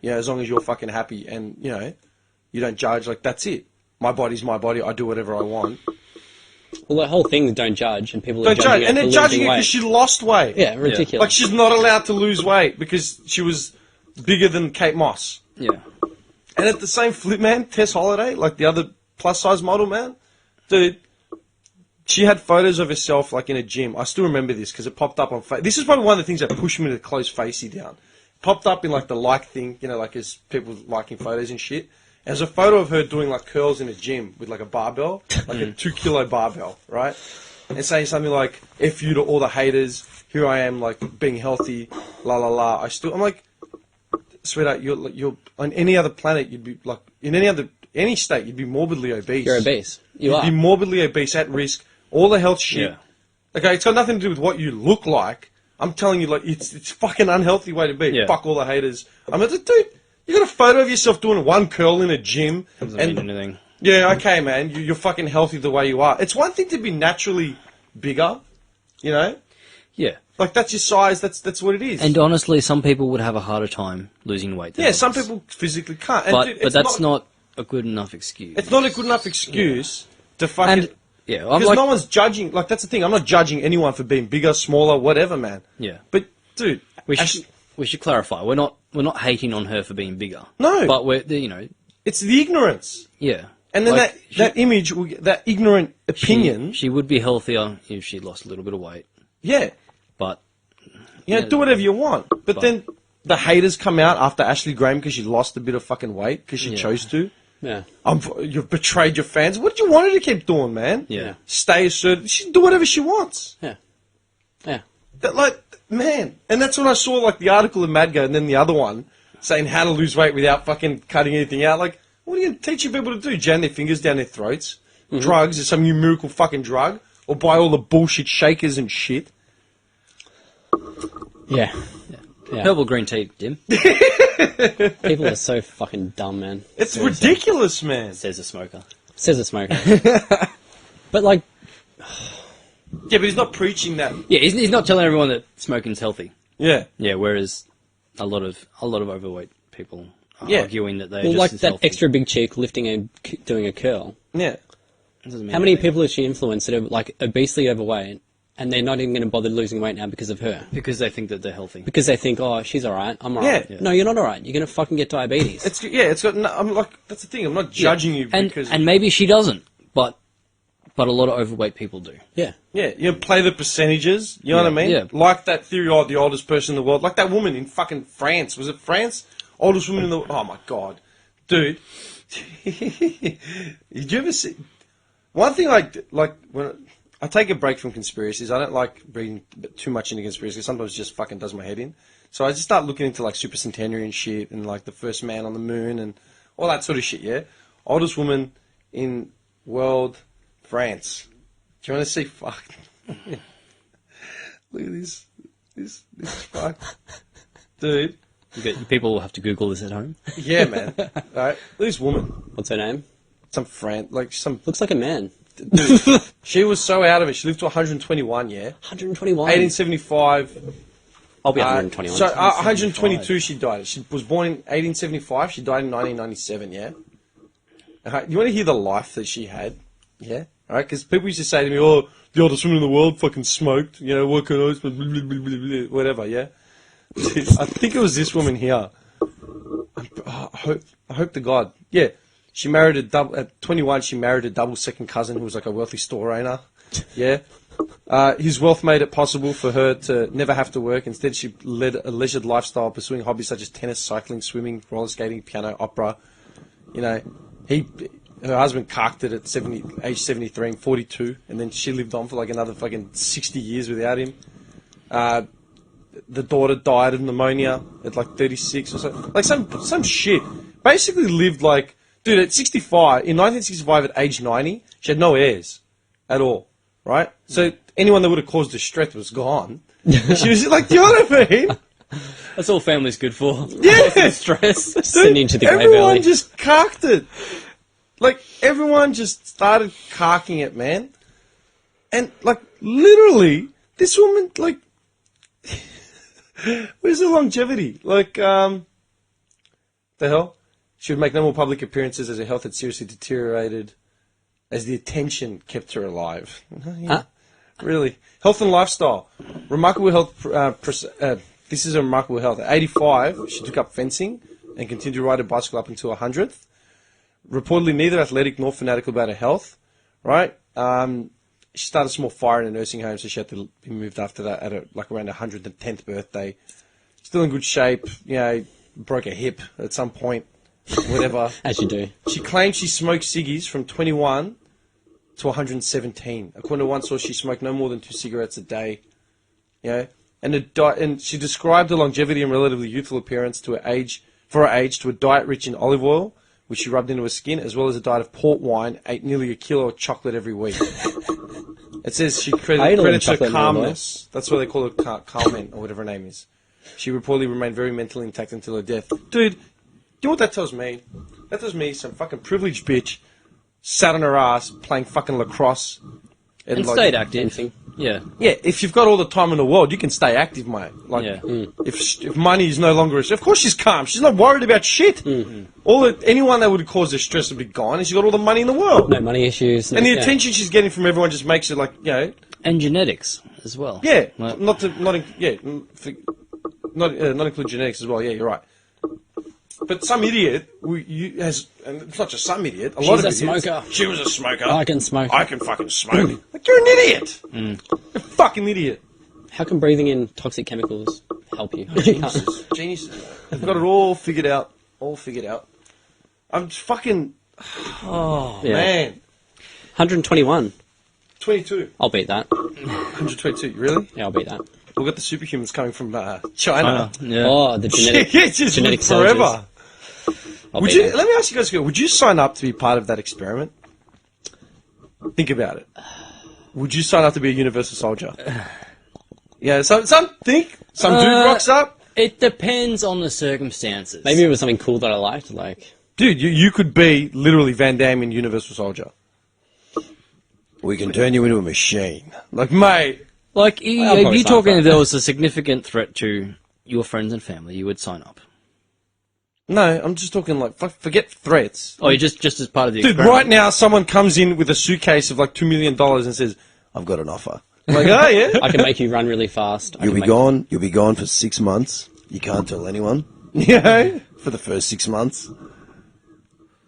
As long as you're fucking happy and, you don't judge, like, that's it. My body's my body. I do whatever I want. Well, the whole thing is don't judge, and people are Don't judge. judging And they're for judging losing her weight. because she lost weight. Yeah, ridiculous. Like, she's not allowed to lose weight because she was bigger than Kate Moss. Yeah. And at the same flip, man, Tess Holliday, like the other plus-size model, man, dude, she had photos of herself, like, in a gym. I still remember this because it popped up on This is probably one of the things that pushed me to close Facey down. Popped up in, like, the like thing, like, as people liking photos and shit. And there's a photo of her doing, like, curls in a gym with, like, a barbell, like a 2-kilo barbell, right? And saying something like, F you to all the haters, here I am, like, being healthy, la la la. I'm like, sweetheart, you're on any other planet, you'd be, like, in any state, you'd be morbidly obese. You're obese. You'd be morbidly obese, at risk, all the health shit. Yeah. Okay, it's got nothing to do with what you look like. I'm telling you, like, it's fucking unhealthy way to be. Yeah. Fuck all the haters. I'm like, dude, you got a photo of yourself doing one curl in a gym. Doesn't mean anything. Yeah, okay, man, you're fucking healthy the way you are. It's one thing to be naturally bigger, Yeah. like that's your size. That's what it is. And honestly, some people would have a harder time losing weight than some others. people physically can't. And But, dude, but it's that's not a good enough excuse. It's not a good enough excuse to fucking. And, yeah, I'm Because like... no one's judging. Like, that's the thing. I'm not judging anyone for being bigger, smaller, whatever, man. Yeah. But, dude, We should clarify. We're not hating on her for being bigger. No. But we're it's the ignorance. yeah. And then Like, that image, that ignorant opinion. She would be healthier if she lost a little bit of weight. Yeah. But Do whatever you want. But then the haters come out after Ashley Graham because she lost a bit of fucking weight because she chose to. Yeah. You've betrayed your fans. What did you want her to keep doing, man? Yeah. Stay assertive. She can do whatever she wants. Yeah. Yeah. Man. And that's when I saw, like, the article in Madgo and then the other one saying how to lose weight without fucking cutting anything out. Like, what are you teaching people to do? Jam their fingers down their throats? Drugs is some new miracle fucking drug? Or buy all the bullshit shakers and shit? Yeah. Yeah. herbal green tea, Dim, People are so fucking dumb, man. It's ridiculous, man. says a smoker. Says a smoker. But, like... Yeah, but he's not preaching that. Yeah, he's not telling everyone that smoking's healthy. Yeah. Yeah, whereas a lot of overweight people are Yeah. arguing that they're Well, just like as that healthy. extra big chick doing a curl. Yeah. It doesn't mean How many anything. people has she influenced that are, like, obesely overweight, and they're not even going to bother losing weight now because of her? Because they think that they're healthy. Because they think, oh, she's alright, I'm alright. Yeah. No, you're not alright. You're going to fucking get diabetes. It's got. No, I'm like, that's the thing. I'm not judging you because. And maybe she doesn't, but a lot of overweight people do. Yeah. Yeah, play the percentages. You know what I mean? Yeah. Like that theory, the oldest person in the world. Like that woman in fucking France. Was it France? Oldest woman in the. Oh my god, dude. Did you ever see? One thing like when I take a break from conspiracies, I don't like reading too much into conspiracies. Sometimes it just fucking does my head in. So I just start looking into like super centenary and shit, and like the first man on the moon and all that sort of shit. Yeah, oldest woman in world. France. Do you want to see fuck? Look at this. This is fuck. Dude. People will have to Google this at home. Yeah, man. Alright. Look at this woman. What's her name? Some some Looks like a man. dude. She was so out of it. She lived to 121, yeah. 121. 1875. I'll be 121. So 122 she died. She was born in 1875. She died in 1997, yeah. You want to hear the life that she had? Yeah. All right, because people used to say to me, "Oh, the oldest woman in the world fucking smoked. You know, what can I smoke? Blah, blah, blah, blah, blah, whatever, yeah? I think it was this woman here. I hope to God. Yeah. She married at 21, she married a double second cousin who was like a wealthy store owner. Yeah. His wealth made it possible for her to never have to work. Instead, she led a leisured lifestyle, pursuing hobbies such as tennis, cycling, swimming, roller skating, piano, opera. You know, her husband carked it at age 73 and 42, and then she lived on for like another fucking 60 years without him. The daughter died of pneumonia at like 36 or so. Like some shit. Basically lived like, dude, at 65, in 1965 at age 90, she had no heirs at all, right? So anyone that would have caused distress was gone. She was like, do you know what I mean? That's all family's good for. Yeah! Stress. Sending to the grave everyone early. just carked it. Like, everyone just started carking it, man. And, like, literally, this woman, like, where's the longevity? Like, the hell? She would make no more public appearances as her health had seriously deteriorated, as the attention kept her alive. Yeah. Really. Health and lifestyle. Remarkable health. This is a remarkable health. At 85, she took up fencing and continued to ride a bicycle up until 100th. Reportedly neither athletic nor fanatical about her health, right? She started a small fire in a nursing home, so she had to be moved after that at around her 110th birthday. Still in good shape, you know, broke a hip at some point, whatever. As you do. She claimed she smoked ciggies from 21 to 117. According to one source, she smoked no more than 2 cigarettes a day. You know, and she described her longevity and relatively youthful appearance to her age to a diet rich in olive oil, which she rubbed into her skin, as well as a diet of port wine, ate nearly a kilo of chocolate every week. It says she credits her calmness. That's why they call her Carmen, or whatever her name is. She reportedly remained very mentally intact until her death. Dude, you know what that tells me? That tells me some fucking privileged bitch sat on her ass playing fucking lacrosse. And like, stayed active. Yeah. Yeah, if you've got all the time in the world, you can stay active, mate. Like, Yeah. if money is no longer... Of course she's calm. She's not worried about shit. Anyone that would have caused her stress would be gone, and she's got all the money in the world. No money issues. And the attention she's getting from everyone just makes it like, you know... And genetics as well. Yeah, Like- not include genetics as well. Yeah, you're right. But some idiot and it's not just some idiot. A lot of She's a idiots. smoker. She was a smoker. I can smoke. I can fucking smoke. Like, you're an idiot. You're a fucking idiot. How can breathing in toxic chemicals help you? Geniuses. They've got it all figured out. I'm just fucking... Oh, Yeah. man. 121. 22. I'll beat that. 122. Really? Yeah, I'll beat that. We've got the superhumans coming from China. Yeah. Oh, the genetic. Yeah, just genetic live forever. soldiers. I'll Would beat you? that. Let me ask you guys, would you sign up to be part of that experiment? Think about it. Would you sign up to be a universal soldier? Yeah, some dude rocks up. It depends on the circumstances. Maybe it was something cool that I liked, like... Dude, you could be literally Van Damme in Universal Soldier. We can turn you into a machine. Like, mate. Like, I'll are probably you sign talking up. if there was a significant threat to your friends and family, you would sign up? No, I'm just talking like, forget threats. Oh, you're just as part of the Dude, experiment? right now someone comes in with a suitcase of like $2 million and says, I've got an offer. I'm like, oh yeah? I can make you run really fast. You'll be gone for 6 months. You can't tell anyone Yeah. for the first 6 months.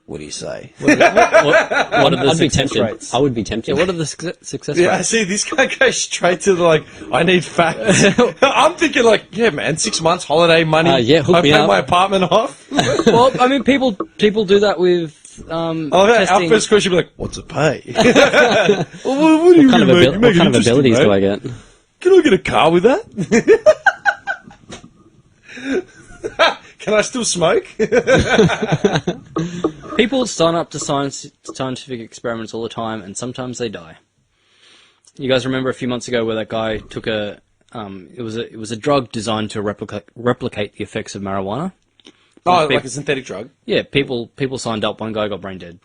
What do you say? What are the I'd be success tempted. rates? I would be tempted. Yeah, what are the success Yeah, I rates? see, this guy goes straight to the, like, I need facts. I'm thinking, like, yeah, man, 6 months, holiday money. Yeah, hook I me pay up. my apartment off. Well, I mean, people do that with Our testing. first question would be like, What's it pay? well, what do you What kind of, make it what kind of interesting, abilities mate? do I get? Can I get a car with that? Can I still smoke? People sign up to scientific experiments all the time, and sometimes they die. You guys remember a few months ago where that guy took it was a drug designed to replicate the effects of marijuana. Oh, like a synthetic drug? Yeah, people signed up. One guy got brain dead.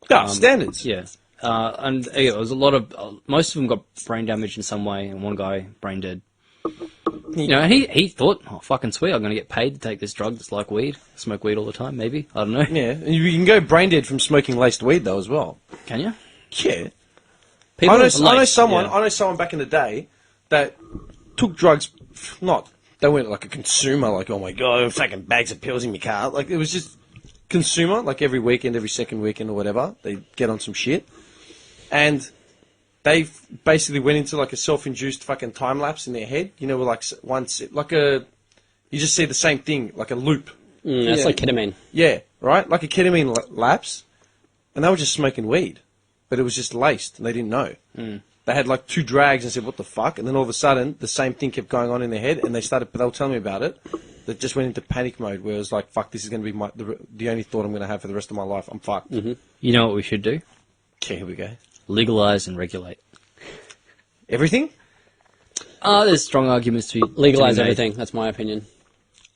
Yeah, standards. Yeah, and it was a lot of most of them got brain damage in some way, and one guy brain dead. You know, and he thought, oh, fucking sweet, I'm going to get paid to take this drug that's like weed. Smoke weed all the time, maybe. I don't know. Yeah, and you can go brain dead from smoking laced weed, though, as well. Can you? Yeah. People I know like- someone. yeah. I know someone back in the day that took drugs. Not they weren't like a consumer. Like, oh my god, fucking bags of pills in my car. Like, it was just consumer. Like every weekend, every second weekend or whatever, they get on some shit, and they basically went into like a self-induced fucking time lapse in their head. You know, like once like a you just see the same thing like a loop. That's like ketamine. Yeah, right? Like a ketamine lapse. And they were just smoking weed. But it was just laced, and they didn't know. They had like 2 drags and said, what the fuck? And then all of a sudden, the same thing kept going on in their head, and they were telling me about it. They just went into panic mode, where it was like, fuck, this is going to be the only thought I'm going to have for the rest of my life. I'm fucked. You know what we should do? Okay, here we go. Legalize and regulate. Everything? There's strong arguments to be Legalize to be made. everything. That's my opinion.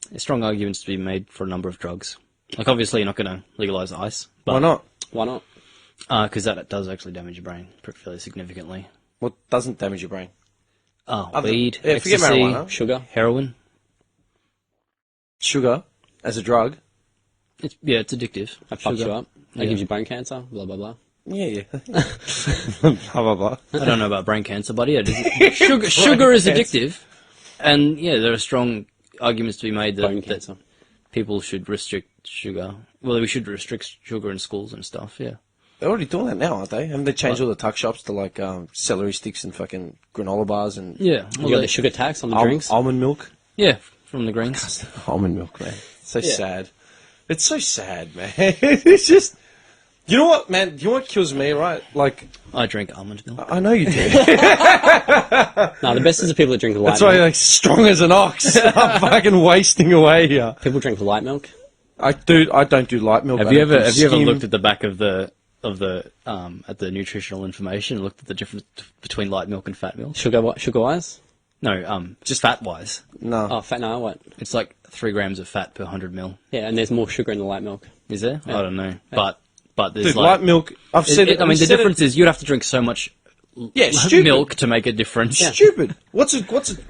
There's strong arguments to be made for a number of drugs. Like, obviously, you're not going to legalize ice. But, Why not? Why not? Because that does actually damage your brain fairly significantly. What doesn't damage your brain? Weed, yeah, forget ecstasy, marijuana. Sugar. heroin. Sugar, as a drug? It's addictive. That fucks Sugar. you up. That gives you bone cancer. Blah blah blah. Yeah. Blah, blah, blah. I don't know about brain cancer, but yeah, sugar is addictive. And yeah, there are strong arguments to be made Bone that cancer. people should restrict sugar. Well, we should restrict sugar in schools and stuff, yeah. They're already doing that now, aren't they? Haven't they changed all the tuck shops to like celery sticks and fucking granola bars and Yeah. You Well, got the sugar tax on the drinks. almond milk? yeah, from the greens. Almond milk, man. So sad. It's so sad, man. It's just... You know what, man? You know what kills me, right? Like, I drink almond milk. I know you do. No, the best is the people that drink light That's why milk. you're like strong as an ox. I'm fucking wasting away here. People drink light milk. I don't do light milk. Have you ever looked at the back of the at the nutritional information and looked at the difference between light milk and fat milk? Sugar wise? No, just fat wise. No. Oh, fat no, what? It's like 3 grams of fat per 100 mil. Yeah, and there's more sugar in the light milk. Is there? I don't know. But there's Dude, like light milk. I've said it. I mean, the difference is you'd have to drink so much stupid. milk to make a difference. Stupid. What's the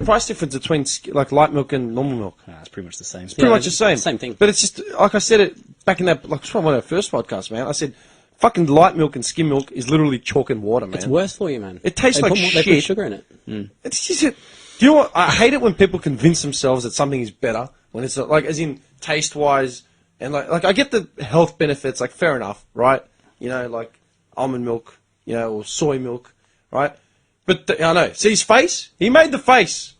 price difference between like light milk and normal milk? It's pretty much the same. Pretty much the same. Same thing. But it's just like I said it back in that like it's one of our first podcasts, man. I said fucking light milk and skim milk is literally chalk and water, man. It's worse for you, man. It tastes They like They shit. put sugar in it. It's just do you know what? I hate it when people convince themselves that something is better when it's not, like as in taste wise and like I get the health benefits, like fair enough, right? You know, like almond milk, you know, or soy milk, right? But I know. See his face? He made the face.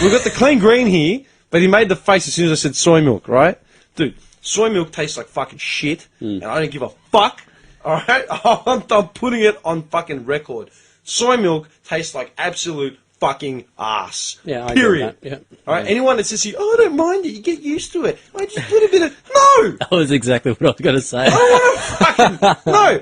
We've got the clean green here, but he made the face as soon as I said soy milk, right? Dude, soy milk tastes like fucking shit, and I don't give a fuck. All right, I'm putting it on fucking record. Soy milk tastes like absolute fucking ass. Yeah, I agree with period. that, yeah. All right, anyone that says, "Oh, I don't mind it," you get used to it. I just put a bit of no. That was exactly what I was going to say. No,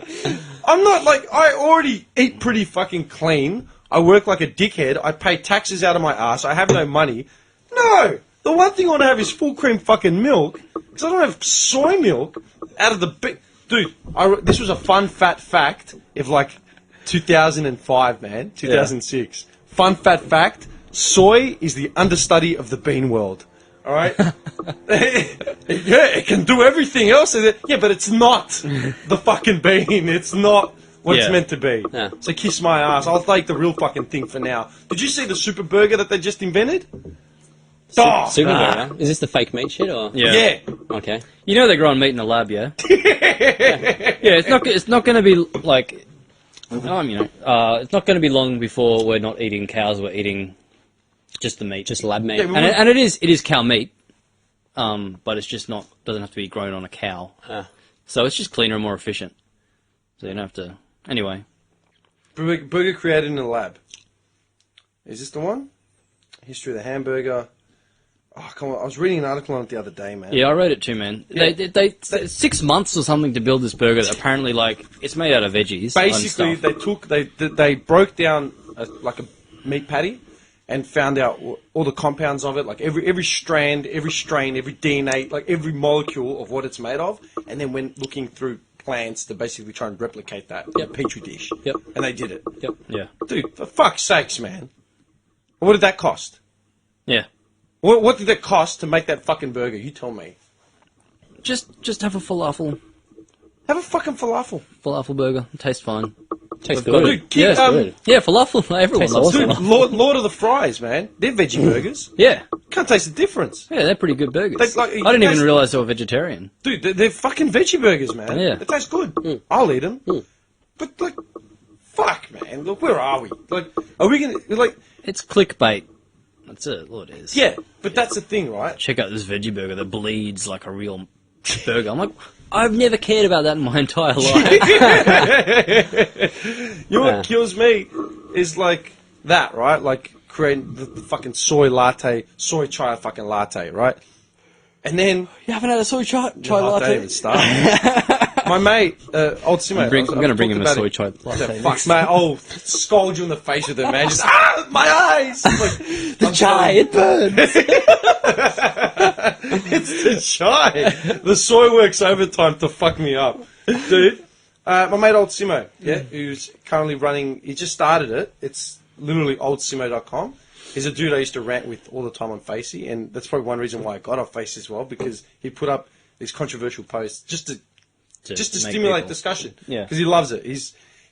I'm not like I already eat pretty fucking clean. I work like a dickhead. I pay taxes out of my ass. I have no money. No, the one thing I want to have is full cream fucking milk because I don't have soy milk out of the big. Dude, this was a fun fat fact of like 2005, man, 2006. Fun fat fact: soy is the understudy of the bean world. All right. Yeah, it can do everything else. Yeah, but it's not the fucking bean. It's not what it's Yeah. meant to be. Yeah. So kiss my ass. I'll take the real fucking thing for now. Did you see the super burger that they just invented? Oh, Super burger. Is this the fake meat shit or? yeah. Okay. You know they're growing meat in a lab, yeah? Yeah, it's not going to be like, it's not going to be long before we're not eating cows, we're eating just the meat. Just lab meat. Yeah, And it is cow meat, but it's just doesn't have to be grown on a cow. So it's just cleaner and more efficient. So you don't have to, anyway. Burger created in a lab. Is this the one? History of the hamburger. Oh, come on. I was reading an article on it the other day, man. Yeah, I read it too, man. Yeah. They 6 months or something to build this burger that apparently, like, it's made out of veggies. Basically, and stuff. they broke down like a meat patty and found out all the compounds of it, like every strand, every strain, every DNA, like every molecule of what it's made of, and then went looking through plants to basically try and replicate that in a petri dish. Yep. And they did it. Yep. Yeah. Dude, for fuck's sakes, man. What did that cost? Yeah. What did it cost to make that fucking burger? You tell me. Just have a falafel Have a fucking falafel. burger. It tastes fine. Tastes They've got good. it. Yeah, it's good. Yeah, falafel. Everyone Tastes loves awesome. falafel. Dude, Lord of the Fries, man. They're veggie burgers. Yeah. Can't taste the difference. Yeah, they're pretty good burgers. They- like, I didn't you guys- even realize they were vegetarian. Dude, they're fucking veggie burgers, man. Yeah. They taste good. I'll eat them. But, like, fuck, man. Look, where are we? Like, are we going to, like, It's clickbait. That's it, all it is. yeah, but that's the thing, right? Check out this veggie burger that bleeds like a real burger. I'm like, I've never cared about that in my entire life. You know what kills me is, like, that, right? Like, creating the fucking soy chai fucking latte, right? And then... You haven't had a soy chai Don't even start. My mate, old Simo. I'm going to bring him a soy chai latte. Fuck, mate, I'll scold you in the face with it, man. Just, my eyes! Like, The chai, it burns. it's the chai. The soy works overtime to fuck me up. Dude, my mate Old Simo, who's currently running, he just started it. It's literally oldsimo.com. He's a dude I used to rant with all the time on Facey, and that's probably one reason why I got off Facey as well, because he put up these controversial posts just to make stimulate people- discussion. Yeah. Because he loves it.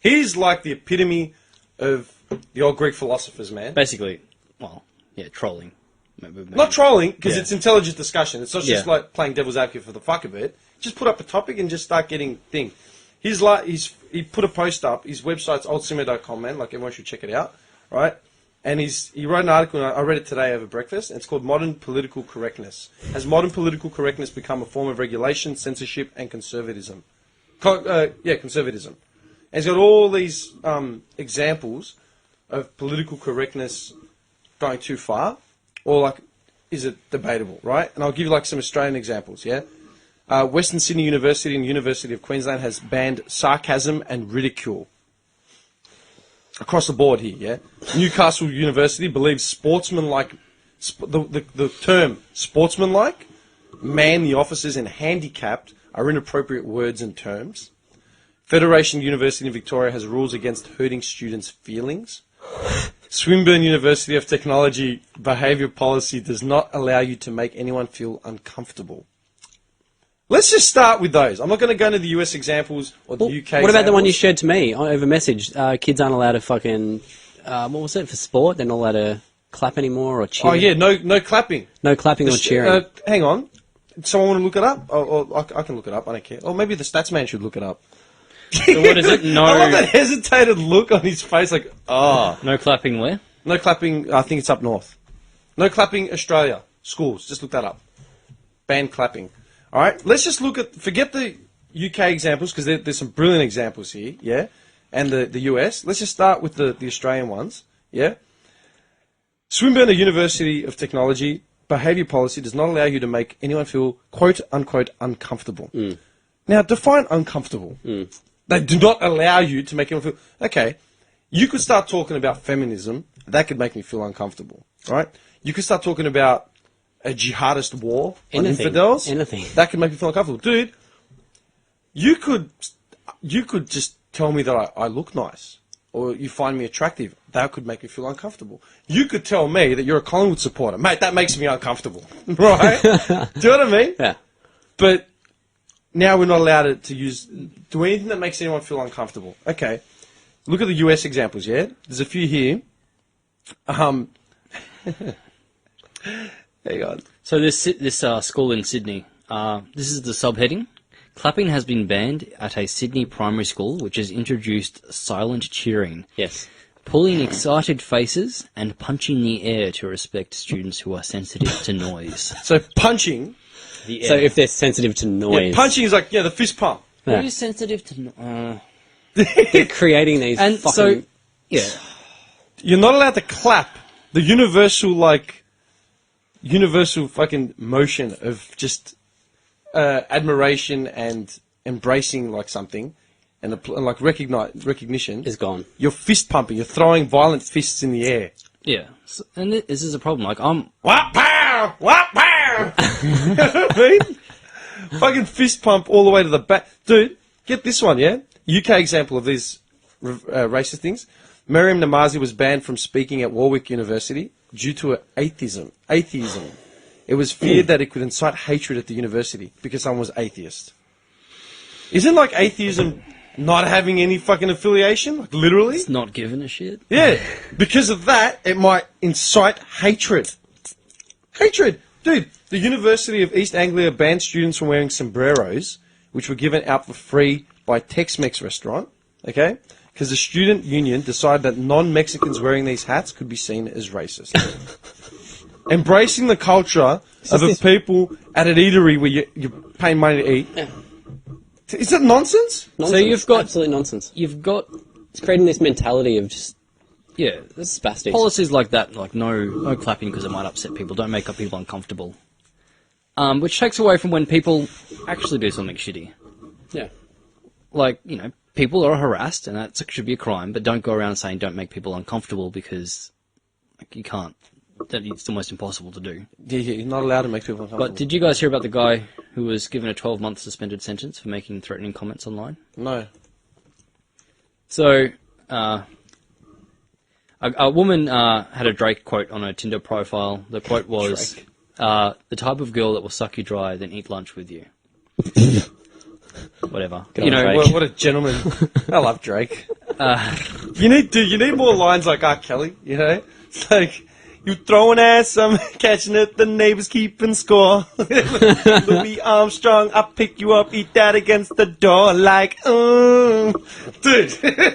He's like the epitome of the old Greek philosophers, man. Basically, well, yeah, trolling. Maybe. Not trolling, because Yeah. it's intelligent discussion. It's not just Yeah. like playing devil's advocate for the fuck of it. Just put up a topic and just start getting thing. He put a post up. His website's oldsimo.com, man. Like, everyone should check it out, right? And he wrote an article, and I read it today over breakfast, and it's called Modern Political Correctness. Has modern political correctness become a form of regulation, censorship, and conservatism? Conservatism. And he's got all these examples of political correctness going too far, or, like, is it debatable, right? And I'll give you, like, some Australian examples, yeah? Western Sydney University and University of Queensland has banned sarcasm and ridicule. Across the board here, yeah? Newcastle University believes sportsmanlike, the term sportsmanlike, man the officers and handicapped are inappropriate words and terms. Federation University in Victoria has rules against hurting students' feelings. Swinburne University of Technology behaviour policy does not allow you to make anyone feel uncomfortable. Let's just start with those. I'm not going to go into the US examples or the UK What about the one you examples. shared to me over message? Kids aren't allowed to fucking, what was it, for sport? They're not allowed to clap anymore or cheer? Oh, yeah, no clapping. No clapping or cheering. Hang on. Someone want to look it up? Or I can look it up. I don't care. Or maybe the stats man should look it up. So what is it? I love that No, hesitated look on his face, like, no clapping where? no clapping. I think it's up north. No clapping, Australia. Schools. Just look that up. Ban clapping. All right. Let's just forget the UK examples, because there's some brilliant examples here, yeah? And the US. Let's just start with the Australian ones, yeah? Swinburne University of Technology behaviour policy does not allow you to make anyone feel, quote, unquote, uncomfortable. Now, define uncomfortable. They do not allow you to make anyone feel... Okay, you could start talking about feminism. That could make me feel uncomfortable, right? You could start talking about a jihadist war on Anything. infidels. Anything. That could make me feel uncomfortable. Dude, you could just tell me that I look nice, or you find me attractive. That could make me feel uncomfortable. You could tell me that you're a Collingwood supporter. Mate, that makes me uncomfortable, right? Do you know what I mean? Yeah. But now we're not allowed to do anything that makes anyone feel uncomfortable. Okay, look at the US examples, yeah? There's a few here. Hang on. So this school in Sydney, this is the subheading. Clapping has been banned at a Sydney primary school, which has introduced silent cheering, Yes. pulling excited faces, and punching the air to respect students who are sensitive to noise. So punching, The air. So if they're sensitive to noise. punching is like, the fist pump. Yeah. Who's sensitive to They're creating these And fucking... so, yeah. You're not allowed to clap. The universal fucking motion of just admiration and embracing like something and like recognition is gone. You're fist pumping. You're throwing violent fists in the air. Yeah. So, and this is a problem. Like, Whap pow! Whap pow! You know what I mean? Fucking fist pump all the way to the back. Dude, get this one, yeah? UK example of these racist things. Miriam Namazi was banned from speaking at Warwick University due to atheism. It was feared that it could incite hatred at the university because someone was atheist. Isn't like atheism not having any fucking affiliation, like literally. It's not giving a shit. Yeah, because of that, it might incite hatred. Hatred! Dude, the University of East Anglia banned students from wearing sombreros, which were given out for free by a Tex-Mex restaurant, okay? Because the student union decided that non-Mexicans wearing these hats could be seen as racist. Embracing the culture of a people at an eatery where you're paying money to eat. Yeah. Is that nonsense? Nonsense. So you've got absolute nonsense. You've got It's creating this mentality of just there's spastics. policies like that, like no clapping because it might upset people. Don't make people uncomfortable. Which takes away from when people actually do something shitty. Yeah. Like, people are harassed, and that should be a crime, but don't go around saying don't make people uncomfortable because you can't. It's almost impossible to do. Yeah, you're not allowed to make people uncomfortable. But did you guys hear about the guy who was given a 12-month suspended sentence for making threatening comments online? No. So, a woman had a Drake quote on her Tinder profile. The quote was, the type of girl that will suck you dry, then eat lunch with you. Whatever. Good on Drake. What a gentleman. I love Drake. You need more lines like R. Kelly, It's like, you throwing ass, I'm catching it, the neighbors keeping score. Louis Armstrong, I'll pick you up, eat that against the door like, Dude.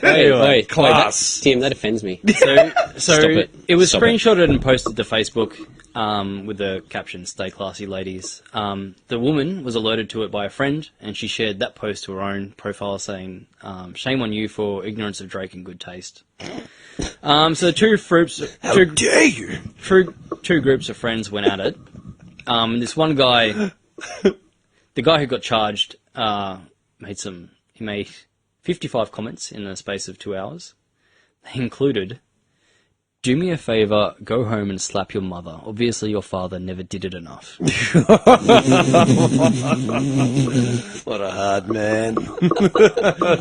Wait, class. Tim, that offends me. So Stop it. It was Stop it. screenshotted and posted to Facebook with the caption, "Stay classy, ladies." The woman was alerted to it by a friend, and she shared that post to her own profile saying, "Shame on you for ignorance of Drake and good taste." So two groups, Dare you? two groups of friends went at it. This one guy, the guy who got charged, made 55 comments in the space of 2 hours. They included, "Do me a favour, go home and slap your mother. Obviously your father never did it enough." What a hard man.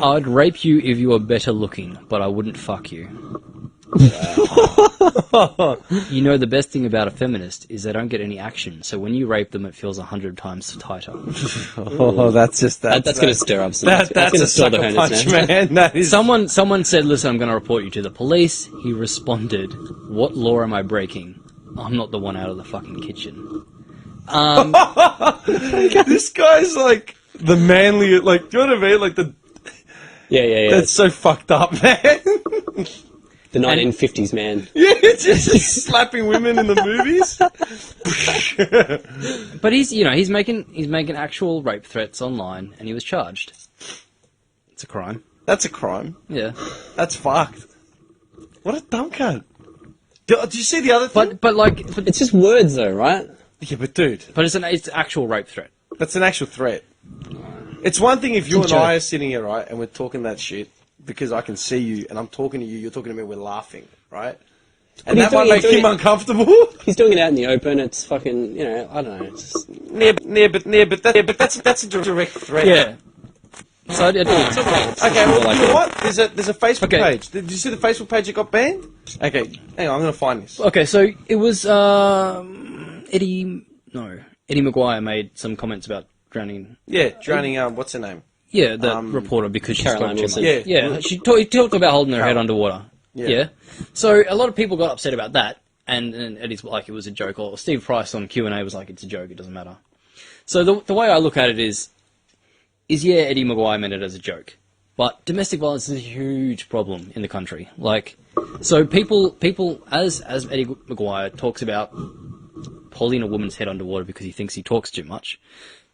"I'd rape you if you were better looking, but I wouldn't fuck you." "You know the best thing about a feminist is they don't get any action, so when you rape them it feels 100 times tighter." Oh, that's going to stir up some. That's going a to stir the sucker hornet's punch, nest. man. That is... Someone said, "Listen, I'm going to report you to the police." He responded, "What law am I breaking? I'm not the one out of the fucking kitchen." This guy's like the manly, like, do you know what I mean? Like Yeah. that's so fucked up, man. The 1950s man. Yeah, just slapping women in the movies. But he's making actual rape threats online, and he was charged. It's a crime. That's a crime. Yeah. That's fucked. What a dumb cunt. Do you see the other thing? But It's just words, though, right? Yeah, but dude, it's an actual rape threat. that's an actual threat. It's one thing if you and joke. I are sitting here, right, and we're talking that shit, because I can see you, and I'm talking to you, you're talking to me, we're laughing, right? And he's that might doing- make he's doing him it- uncomfortable. He's doing it out in the open. It's fucking, I don't know. It's just, But that's a direct threat. Yeah. So Okay, well, you know what? There's a Facebook Okay. page. Did you see the Facebook page that got banned? Okay, hang on, I'm going to find this. Okay, so it was Eddie Maguire made some comments about drowning. Yeah, drowning, what's her name? Yeah, the reporter, because she Caroline spoke too Wilson. much. Yeah, he talked about holding her head underwater. Yeah. Yeah. So a lot of people got upset about that, and Eddie's like it was a joke, or Steve Price on Q&A was like it's a joke, it doesn't matter. So the way I look at it is yeah, Eddie Maguire meant it as a joke, but domestic violence is a huge problem in the country. Like, so people as Eddie Maguire talks about holding a woman's head underwater because he thinks he talks too much,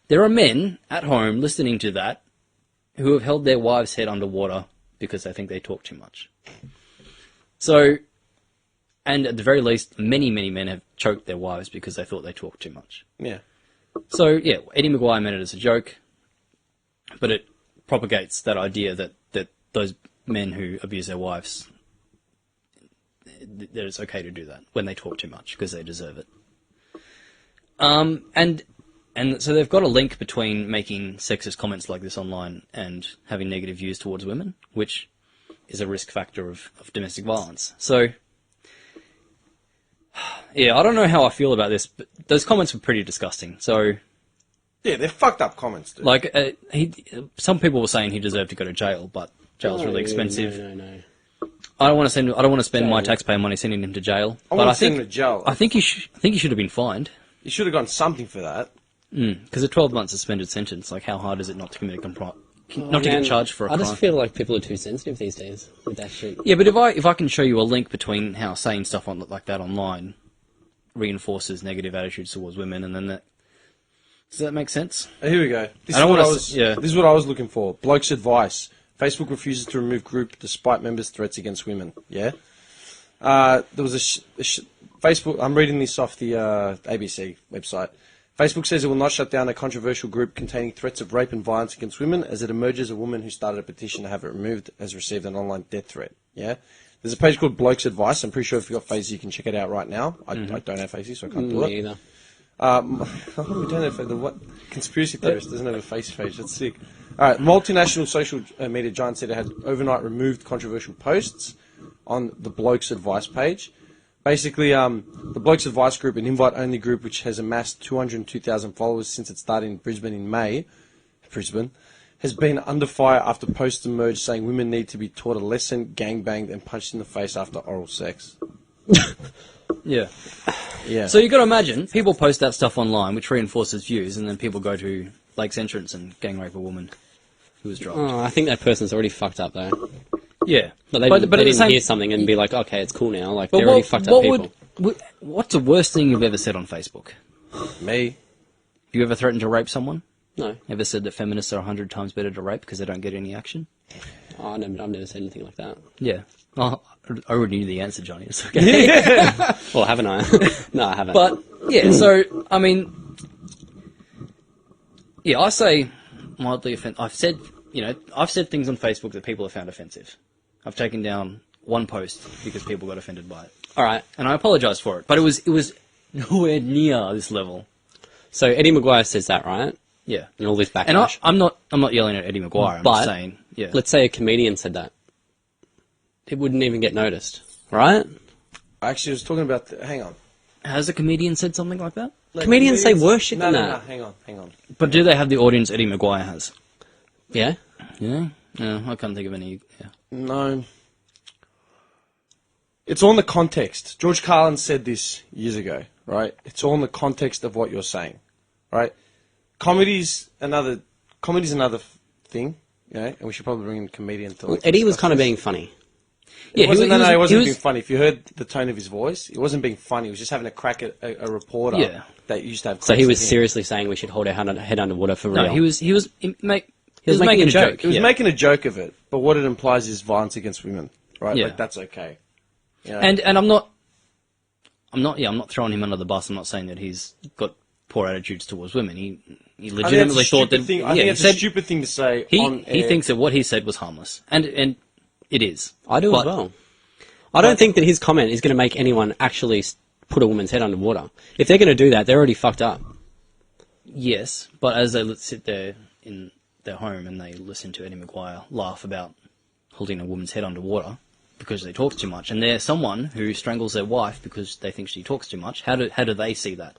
there are men at home listening to that who have held their wives' head underwater because they think they talk too much. So, and at the very least, many men have choked their wives because they thought they talked too much. Yeah. So, yeah, Eddie Maguire meant it as a joke, but it propagates that idea that those men who abuse their wives, that it's okay to do that when they talk too much because they deserve it. And so they've got a link between making sexist comments like this online and having negative views towards women, which is a risk factor of domestic violence. So, yeah, I don't know how I feel about this, but those comments were pretty disgusting. So, Yeah, they're fucked up comments, dude. Like, some people were saying he deserved to go to jail, but jail's really expensive. No. I don't want to spend my taxpayer money sending him to jail. I But want I to send think him to jail. I think he should have been fined. You should have gotten something for that. Because a 12-month suspended sentence, like, how hard is it not to commit not to get charged for a crime? I just feel like people are too sensitive these days with that shit. Yeah, but if I can show you a link between how saying stuff like that online reinforces negative attitudes towards women, and then does that make sense? Here we go. This is what I was looking for. Bloke's advice. Facebook refuses to remove group despite members' threats against women. Yeah. There was Facebook. I'm reading this off the ABC website. Facebook says it will not shut down a controversial group containing threats of rape and violence against women as it emerges a woman who started a petition to have it removed has received an online death threat. Yeah. There's a page called Bloke's Advice. I'm pretty sure if you've got Facey, you can check it out right now. I don't have Facey, so I can't do it. Me either. We don't have what conspiracy theorist doesn't have a face page. That's sick. All right, multinational social media giant said it had overnight removed controversial posts on the Blokes Advice page. Basically, the Blokes Advice group, an invite-only group which has amassed 202,000 followers since it started in Brisbane in May, has been under fire after posts emerged saying women need to be taught a lesson, gangbanged, and punched in the face after oral sex. Yeah. Yeah. So you've got to imagine, people post that stuff online, which reinforces views, and then people go to Lake's entrance and gang rape a woman who was drugged. Oh, I think that person's already fucked up, though. Yeah. But they didn't hear something and be like, okay, it's cool now. Like, they're already fucked up people. What's the worst thing you've ever said on Facebook? Me? Have you ever threatened to rape someone? No. Ever said that feminists are 100 times better to rape because they don't get any action? Oh, I've never said anything like that. Yeah. Oh, I already knew the answer, Johnny. It's okay. Well, haven't I? No, I haven't. But, yeah, so, I mean, yeah, I say mildly offensive. I've said things on Facebook that people have found offensive. I've taken down one post because people got offended by it. All right. And I apologise for it. But it was nowhere near this level. So Eddie Maguire says that, right? Yeah. And all this backlash. And I'm not yelling at Eddie Maguire. I'm just saying, yeah. Let's say a comedian said that. It wouldn't even get noticed, right? I actually was talking about... hang on. Has a comedian said something like that? Comedians say worse shit than that. No, hang on. But do they have the audience Eddie Maguire has? Yeah? Yeah? No, I can't think of any. Yeah. No. It's all in the context. George Carlin said this years ago, right? It's all in the context of what you're saying, right? Comedy's another thing, you know, and we should probably bring in a comedian to... Well, Eddie was kind of being funny. Yeah, he wasn't being funny. If you heard the tone of his voice, he wasn't being funny. He was just having a crack at a reporter that used to have... So he was seriously saying we should hold our head underwater for real. No, he was making a joke. He was making a joke of it, but what it implies is violence against women, right? Yeah. Like, that's okay. You know? And I'm not throwing him under the bus. I'm not saying that he's got poor attitudes towards women. He legitimately thought that... I think it's a stupid thing to say on air. He thinks that what he said was harmless. And it is. I do as well. I don't think that his comment is going to make anyone actually put a woman's head underwater. If they're going to do that, they're already fucked up. Yes, but as they sit there in their home and they listen to Eddie Maguire laugh about holding a woman's head underwater because they talk too much, and they're someone who strangles their wife because they think she talks too much, how do they see that?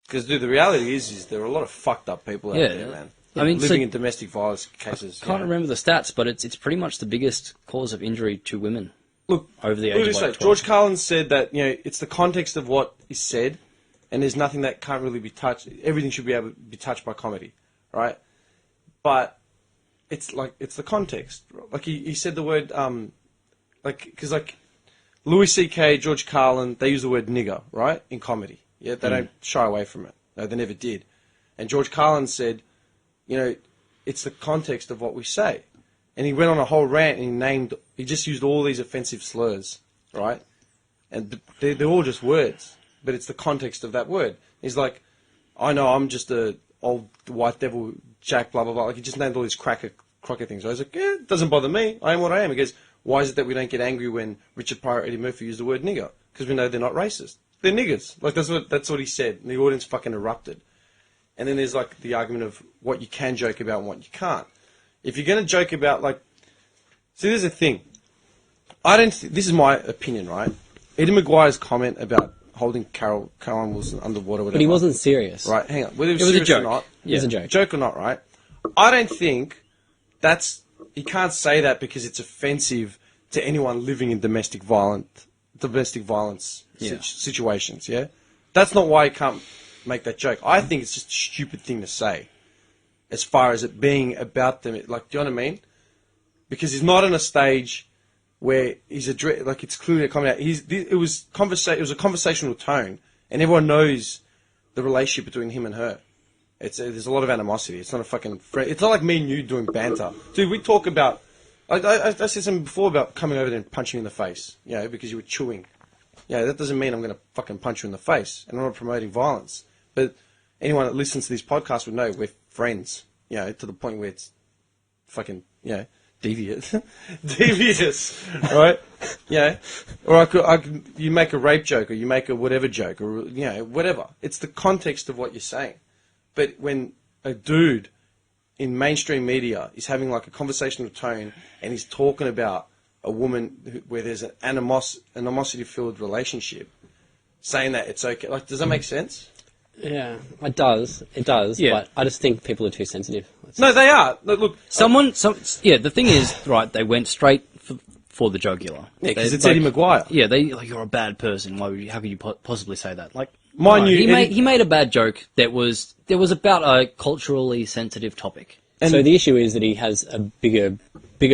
Because, dude, the reality is there are a lot of fucked up people out there, man. I mean, living in domestic violence cases. I can't remember the stats, but it's pretty much the biggest cause of injury to women. Look, over the age of like 12. George Carlin said that it's the context of what is said, and there's nothing that can't really be touched. Everything should be able to be touched by comedy, right? But it's the context. Like he said the word because Louis C.K., George Carlin, they use the word nigger, right, in comedy. Yeah, they don't shy away from it. No, they never did. And George Carlin said, it's the context of what we say. And he went on a whole rant and he just used all these offensive slurs, right? And they're all just words, but it's the context of that word. He's like, I know I'm just a old white devil, Jack, blah, blah, blah. Like, he just named all these crocker things. I was like, yeah, it doesn't bother me. I am what I am. He goes, why is it that we don't get angry when Richard Pryor or Eddie Murphy use the word nigger? Because we know they're not racist. They're niggers. Like, that's what he said. And the audience fucking erupted. And then there's, like, the argument of what you can joke about and what you can't. If you're going to joke about, like... See, there's a thing. This is my opinion, right? Eddie Maguire's comment about holding Caroline Wilson underwater, whatever. But he wasn't serious. Right, hang on. Whether it was, It was a serious or joke. not, It was a joke. joke or not, right? I don't think you can't say that because it's offensive to anyone living in domestic violence situations, yeah? That's not why you can't make that joke. I think it's just a stupid thing to say as far as it being about them. Like, do you know what I mean? Because he's not on a stage where he's it's clearly coming out. It was a conversational tone, and everyone knows the relationship between him and her. There's a lot of animosity. It's not a fucking it's not like me and you doing banter. Dude, we talk about... I said something before about coming over there and punching you in the face, you know, because you were chewing. Yeah, that doesn't mean I'm going to fucking punch you in the face, and I'm not promoting violence. But anyone that listens to this podcast would know we're friends, you know, to the point where it's fucking, you know, devious, right? Yeah, or you make a rape joke, or you make a whatever joke, or you know, whatever. It's the context of what you're saying. But when a dude in mainstream media is having like a conversational tone and he's talking about a woman where there's an animosity-filled relationship, saying that it's okay, like, does that make sense? Yeah, it does. It does. Yeah. But I just think people are too sensitive. No, they are. Look, the thing is, right, they went straight for the jugular. yeah, because They- it's Eddie Maguire. Yeah, you're a bad person. How could you possibly say that? Like, Mind no, you, he made a bad joke that was about a culturally sensitive topic. So the issue is that he has a bigger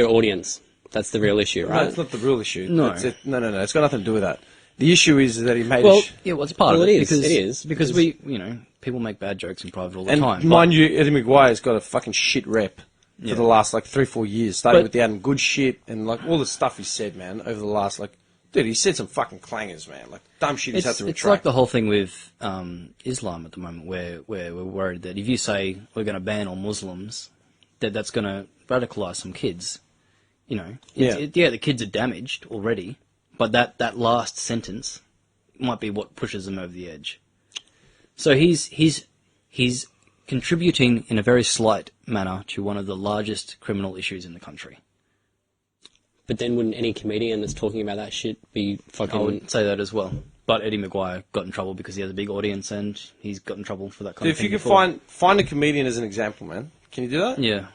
audience. That's the real issue, No, right? it's not the real issue. No. No. It's got nothing to do with that. The issue is that he made Well, Yeah, well, it's part Well, of it it. is. Because, It is, because because- people make bad jokes in private all the and time. mind you, Eddie Maguire's got a fucking shit rep for the last like 3-4 years, starting But- with the Adam Good shit and like all the stuff he said, man, over the last like, dude, he said some fucking clangers, man, like dumb shit he's had to retract. It's like the whole thing with Islam at the moment, where we're worried that if you say we're going to ban all Muslims, that's going to radicalise some kids. You know, the kids are damaged already, but that last sentence might be what pushes them over the edge. So he's contributing in a very slight manner to one of the largest criminal issues in the country. But then wouldn't any comedian that's talking about that shit be fucking... I would say that as well. But Eddie Maguire got in trouble because he has a big audience, and he's got in trouble for that kind Dude, of if thing. you could before. find a comedian as an example, man, can you do that? Yeah.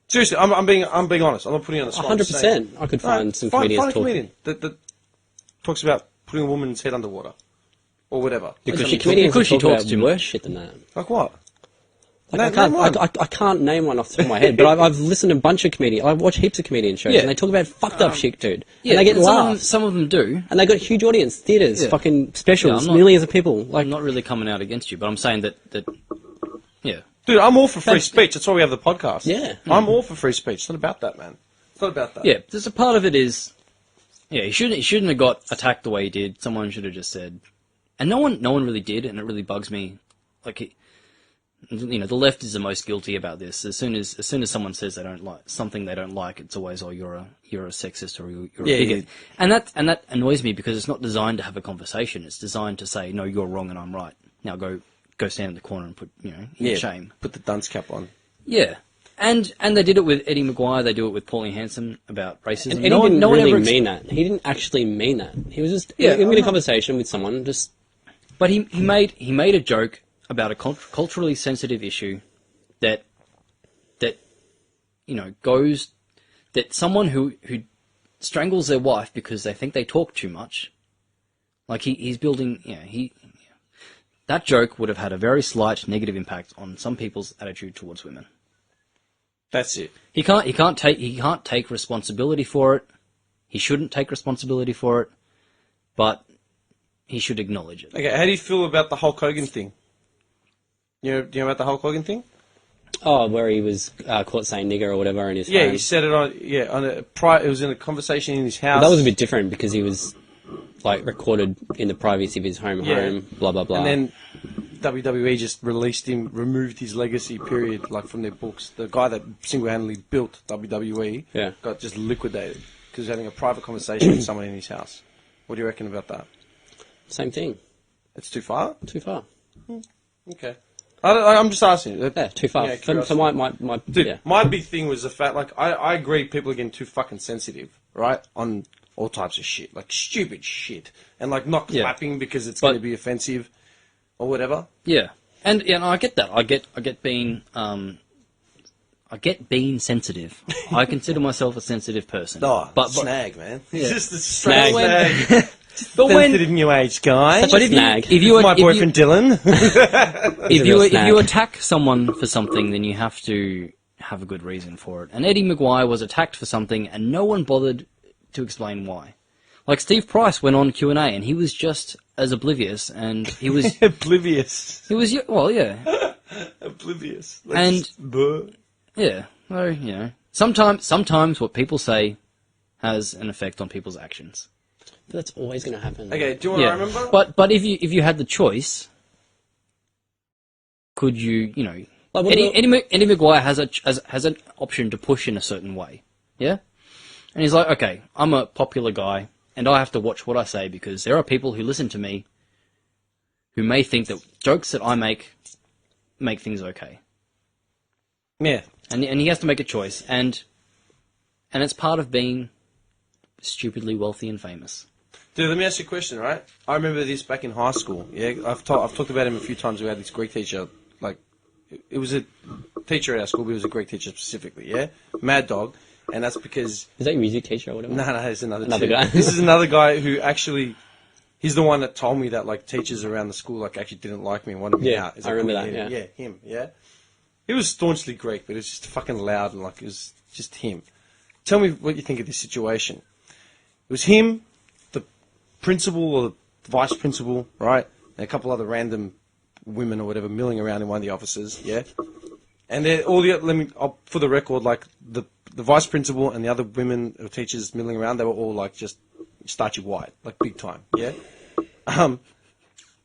Seriously, I'm being honest. I'm not putting you on the spot. I'm just saying. 100%. I could find some comedians find a talking... comedian that talks about putting a woman's head underwater or whatever. Because Because comedians she talk talks about too much. worse shit than that. Like what? Like, Name one. I can't name one off the top of my head, but I've listened to a bunch of comedians. I watch heaps of comedian shows, Yeah. and they talk about fucked up shit, dude. Yeah, and they get and laughs. some of them do. And they got huge audience, theatres, Yeah. fucking specials, Yeah, I'm not- millions of people. Like, I'm not really coming out against you, but I'm saying that yeah. Dude, I'm all for free speech. That's why we have the podcast. Yeah. I'm all for free speech. It's not about that, man. It's not about that. Yeah, there's a part of it is, yeah, he shouldn't have got attacked the way he did. Someone should have just said, and no one really did, and it really bugs me. Like, the left is the most guilty about this. As soon as someone says they don't like something, they don't like, it's always, oh, you're a sexist or you're Yeah, a bigot, yeah. and that annoys me because it's not designed to have a conversation. It's designed to say, no, you're wrong and I'm right. Now go stand in the corner and put in shame. Put the dunce cap on. Yeah. And they did it with Eddie Maguire. They do it with Pauline Hanson about racism. and Eddie didn't really mean that. He didn't actually mean that. He was just having a conversation with someone, just... But he made a joke about a culturally sensitive issue that goes that someone who strangles their wife because they think they talk too much. Like he's building. That joke would have had a very slight negative impact on some people's attitude towards women. That's it. He can't take responsibility for it. He shouldn't take responsibility for it, but he should acknowledge it. Okay, how do you feel about the Hulk Hogan thing? Do you know about the Hulk Hogan thing? Oh, where he was caught saying nigger or whatever in his Yeah, home. he said it on. Yeah, it was in a conversation in his house. But that was a bit different because he was like recorded in the privacy of his home, blah blah blah. And then WWE just released him, removed his legacy period, like from their books. The guy that single-handedly built WWE got just liquidated because he was having a private conversation with someone in his house. What do you reckon about that? Same thing. It's too far? Too far. Okay. I'm just asking. Yeah, too far. Yeah, for my Dude, yeah. my big thing was the fact, like, I agree people are getting too fucking sensitive, right, on all types of shit, like stupid shit, and like not Yeah. clapping because it's But- going to be offensive or whatever. Yeah, and no, I get that. I get being sensitive. I consider myself a sensitive person. Oh, but snag, man. He's Yeah. just a Snag. snag. but when Sensitive new age guy. Such but a if you snag. if you My if you- boyfriend Dylan. if a you real if you snag. attack someone for something, then you have to have a good reason for it. And Eddie Maguire was attacked for something, and no one bothered to explain why. Like Steve Price went on Q&A, and he was just as oblivious, and he was Oblivious. well, yeah, Oblivious. Like And- just, buh. yeah. Well, you know, sometimes what people say has an effect on people's actions. That's always going to happen. Okay, do you want to Yeah, remember? but if you had the choice, could you Like, what Eddie Maguire has an option to push in a certain way, yeah, and he's like, okay, I'm a popular guy, and I have to watch what I say because there are people who listen to me who may think that jokes that I make things okay, Yeah. and he has to make a choice, and it's part of being stupidly wealthy and famous. Dude, let me ask you a question, right? I remember this back in high school. Yeah, I've talked about him a few times. We had this Greek teacher. Like, it was a teacher at our school, but he was a Greek teacher specifically. Yeah, mad dog, and that's because Is that your music teacher or whatever? no, it's another Another two. guy. This is another guy who actually. He's the one that told me that like teachers around the school like actually didn't like me and wanted me Yeah, out. He's I like, remember "Oh, that, yeah. him. Yeah, he was staunchly Greek, but it was just fucking loud and like it was just him. Tell me what you think of this situation. It was him, the principal or the vice principal, right, and a couple other random women or whatever milling around in one of the offices. Yeah, and they're all the for the record, like the vice principal and the other women or teachers milling around, they were all like just starchy white, like big time. Yeah.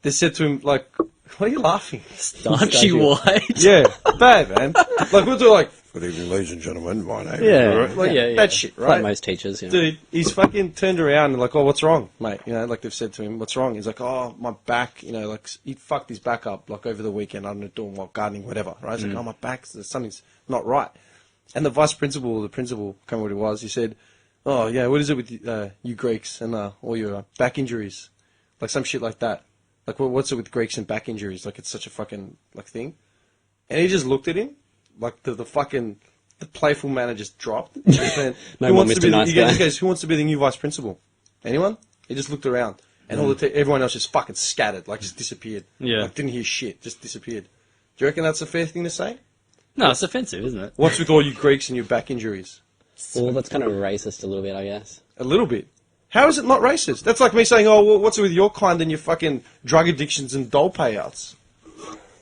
They said to him like, "Why are you laughing?" Starchy white. Yeah, bad man. Like we'll do like, Good evening, ladies and gentlemen. My name Yeah, like yeah. that shit, Like right? most teachers, you know. Dude, he's fucking turned around and like, "Oh, what's wrong, mate?" You know, like they've said to him, "What's wrong?" He's like, "Oh, my back." You know, like he fucked his back up like over the weekend. I don't know, doing what, gardening, whatever. Right? He's like, "Oh, my back. Something's not right." And the vice principal, or the principal, I can't remember what it was. He said, "Oh yeah, what is it with you Greeks and all your back injuries, like some shit like that? Like what's it with Greeks and back injuries? Like it's such a fucking like thing." And he just looked at him, like the fucking the playful manner just dropped. He just went, No "Who more wants to Mr. be Nice he Guy." goes, "Who wants to be the new vice principal? Anyone?" He just looked around, and all everyone else just fucking scattered, like just disappeared. Yeah. Like didn't hear shit, just disappeared. Do you reckon that's a fair thing to say? No, it's offensive, isn't it? What's with all you Greeks and your back injuries? Well, that's kind of racist a little bit, I guess. A little bit. How is it not racist? That's like me saying, "Oh, well, what's it with your kind and your fucking drug addictions and dole payouts?"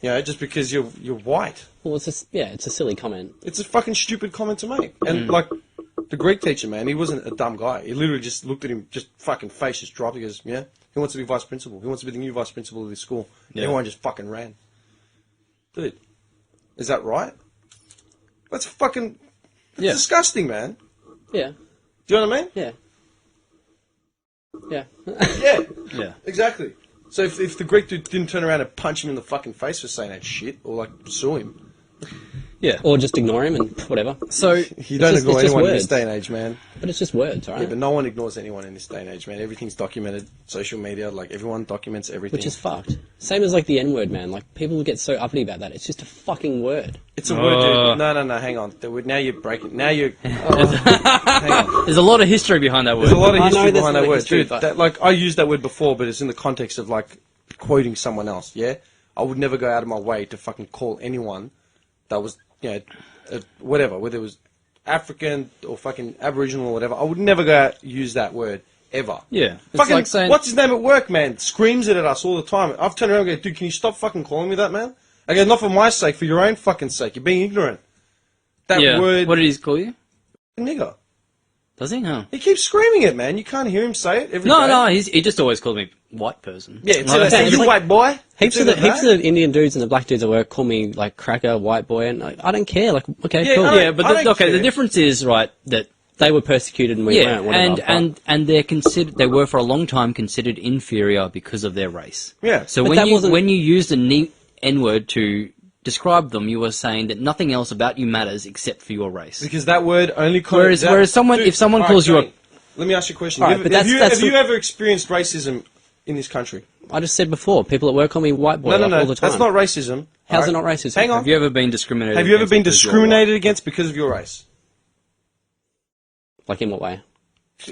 You know, just because you're white. Well, it's just, yeah, it's a silly comment. It's a fucking stupid comment to make. And like the Greek teacher, man, he wasn't a dumb guy. He literally just looked at him, just fucking face just dropped. He goes, "Yeah, who wants to be vice principal? Who wants to be the new vice principal of this school?" Yeah. Everyone just fucking ran. Dude, is that right? That's fucking Yeah. disgusting, man. Yeah, Do you know what I mean? yeah. Yeah. Yeah, Yeah. exactly. So if the Greek dude didn't turn around and punch him in the fucking face for saying that shit, or like sue him, Yeah. Or just ignore him and whatever. So you don't just- ignore it's just anyone in this words. day and age, man. But it's just words, right? Yeah, but no one ignores anyone in this day and age, man. Everything's documented. Social media, like everyone documents everything. Which is fucked. Same as like the N-word, man. Like people get so uppity about that. It's just a fucking word. It's a word, dude. No, hang on. Now you're breaking. Now you're. Hang on. there's a lot of history behind that word. There's a lot of I know history there's behind a lot that of word, history, dude. but- That, like I used that word before, but it's in the context of like quoting someone else. Yeah, I would never go out of my way to fucking call anyone that was, you know, whatever, whether it was African or fucking Aboriginal or whatever. I would never go out use that word ever. Yeah. It's Fucking, like saying, what's his name at work, man? Screams it at us all the time. I've turned around and go, "Dude, can you stop fucking calling me that, man?" I go, "Not for my sake, for your own fucking sake. You're being ignorant." That yeah. word, What did he call you? nigger. Does he? Huh? He keeps screaming it, man. You can't hear him say it every No, day. no, he just always called me white person. Yeah, it's Like, a, it's you like- white boy. Heaps of It's the Indian dudes and the black dudes at work call me like cracker, white boy, and like, I don't care. Like, okay, Yeah, cool. I don't- yeah, but I don't okay, the care. difference is right that They were persecuted and we yeah, weren't. Whatever, and they're considered. They were for a long time considered inferior because of their race. Yeah. So But when that you wasn't- when you use the N-word to describe them, you were saying that nothing else about you matters except for your race. Because that word only Whereas someone, Dude, if someone alright, calls you a, Johnny, Let me ask you a question. All right, Have- but have that's you ever experienced racism in this country? I just said before, people at work call me white boy No, all the time. that's not racism. How's it Alright? not racism? Hang on. Have you ever been discriminated? Have you ever against been because you're discriminated against because of your race? Like in what way?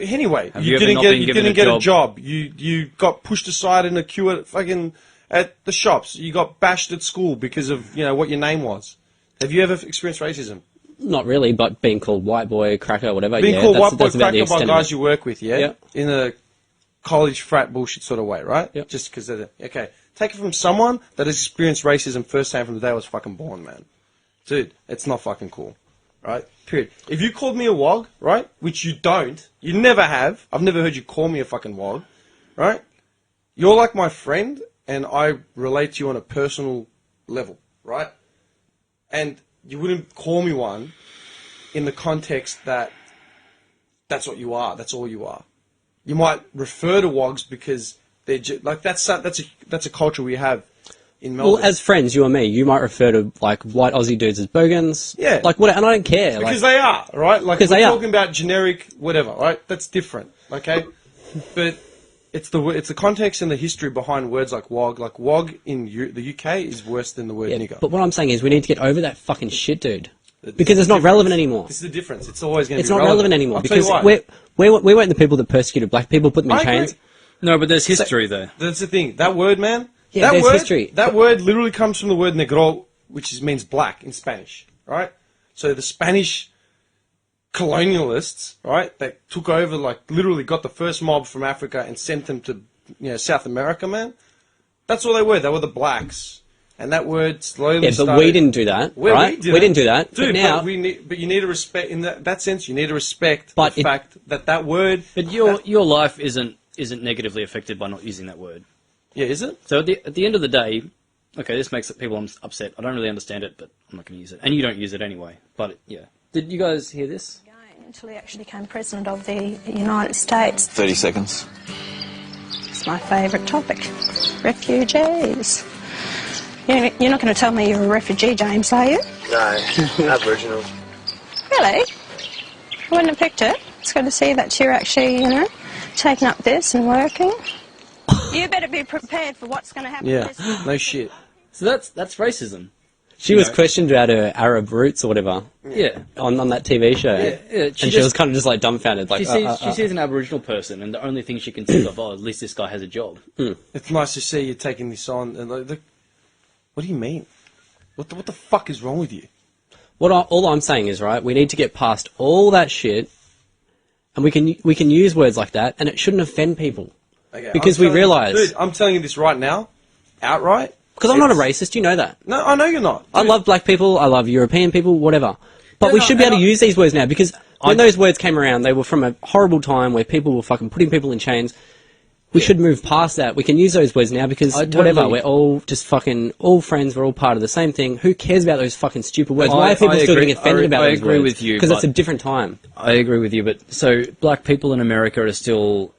Anyway, Have you ever not been given didn't a get a job? job. You got pushed aside in a queue at the shops. You got bashed at school because of what your name was. Have you ever experienced racism? Not really, but being called white boy, cracker, whatever. Being yeah, called that's, white boy that's about the cracker by extent of guys it. you work with, yeah? Yeah. In a college frat bullshit sort of way, right? Yep. Just because they're okay. Take it from someone that has experienced racism firsthand from the day I was fucking born, man. Dude, it's not fucking cool, right? Period. If you called me a wog, right, which you don't, you never have. I've never heard you call me a fucking wog, right? You're like my friend, and I relate to you on a personal level, right? And you wouldn't call me one in the context that that's what you are. That's all you are. You might refer to wogs because they're like that's a culture we have in Melbourne. Well, as friends, you and me, you might refer to like white Aussie dudes as bogans. Yeah. Like what? And I don't care. Because like, they are, right? Like, Because we're they are. talking about generic whatever, right? That's different, okay? But it's the context and the history behind words like wog. Like, wog in the UK is worse than the word yeah, nigger. but what I'm saying is we need to get over that fucking shit, dude. Because it's not relevant anymore. This is the difference. It's always going to be It's not relevant anymore I'll tell you because why. we weren't the people that persecuted black people, put them in I agree. chains. No, but there's history there. That's the thing. That word, man. Yeah, that there's word, history. That word literally comes from the word negro, which means black in Spanish, right? So the Spanish colonialists, right, that took over, like, literally got the first mob from Africa and sent them to, South America, man. That's all they were. They were the blacks. And that word slowly Yeah, but started... we didn't do that, Well, right? We didn't do that. Dude, but now, but you need to respect, in that sense, you need to respect But the fact that word... But your life isn't negatively affected by not using that word. Yeah, is it? So at the end of the day, okay, this makes people upset. I don't really understand it, but I'm not going to use it. And you don't use it anyway. But yeah, did you guys hear this? Until he actually became president of the United States. 30 seconds. It's my favourite topic. Refugees. You're not going to tell me you're a refugee, James, are you? No, Aboriginal. Really? I wouldn't have picked it. It's good to see that you're actually, taking up this and working. You better be prepared for what's going to happen. Yeah, This no shit. So that's racism. she was questioned about her Arab roots or whatever Yeah. on that TV show. Yeah, And she was kind of just like dumbfounded. Like, she sees an Aboriginal person, and the only thing she can think of, at least this guy has a job. It's nice to see you taking this on. And what do you mean? What the fuck is wrong with you? all I'm saying is, right, we need to get past all that shit, and we can use words like that, and it shouldn't offend people. Okay, Because I'm we telling you- realise... Dude, I'm telling you this right now, outright. Because I'm not a racist, you know that. No, I know you're not. I love black people, I love European people, whatever. But we should be able to use these words now, because when those words came around, they were from a horrible time where people were fucking putting people in chains. We should move past that. We can use those words now because whatever, we're all just fucking all friends. We're all part of the same thing. Who cares about those fucking stupid words? Why are people still getting offended about those words? I agree with you. Because it's a different time. I agree with you, but so black people in America are still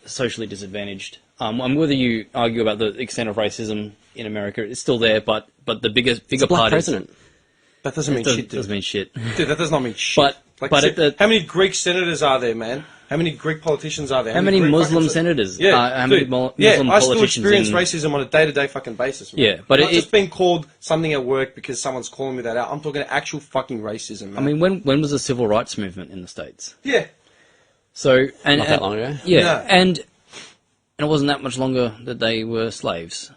socially disadvantaged. And whether you argue about the extent of racism in America, it's still there. But the bigger Black part president. That doesn't mean shit, dude. doesn't mean shit. Dude, that does not mean shit. How many Greek senators are there, man? How many Greek politicians are there? How many Greek Muslim fucking senators? Yeah, how dude. many Muslim I still politicians experience in- racism on a day-to-day fucking basis, man. Yeah, but not it- just being called something at work because someone's calling me that out. I'm talking actual fucking racism, man. I mean, when was the civil rights movement in the States? yeah. So and Not that long ago. Yeah, No. and it wasn't that much longer that they were slaves,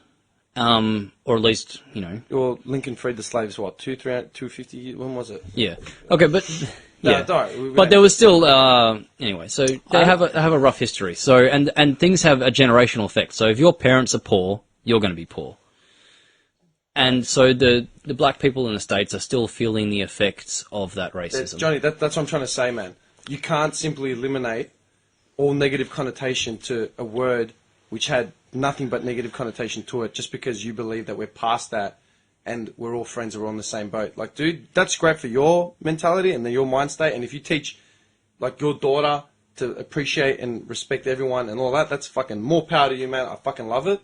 or at least Well, Lincoln freed the slaves, what, 250? When was it? yeah. Okay, but No, yeah, don't. but there was still anyway. So they have a rough history. So and things have a generational effect. So if your parents are poor, you're going to be poor. And so the black people in the States are still feeling the effects of that racism. Johnny, that's what I'm trying to say, man. You can't simply eliminate all negative connotation to a word which had nothing but negative connotation to it just because you believe that we're past that and we're all friends and we're on the same boat. Like, dude, that's great for your mentality and your mind state. And if you teach, like, your daughter to appreciate and respect everyone and all that, that's fucking more power to you, man. I fucking love it.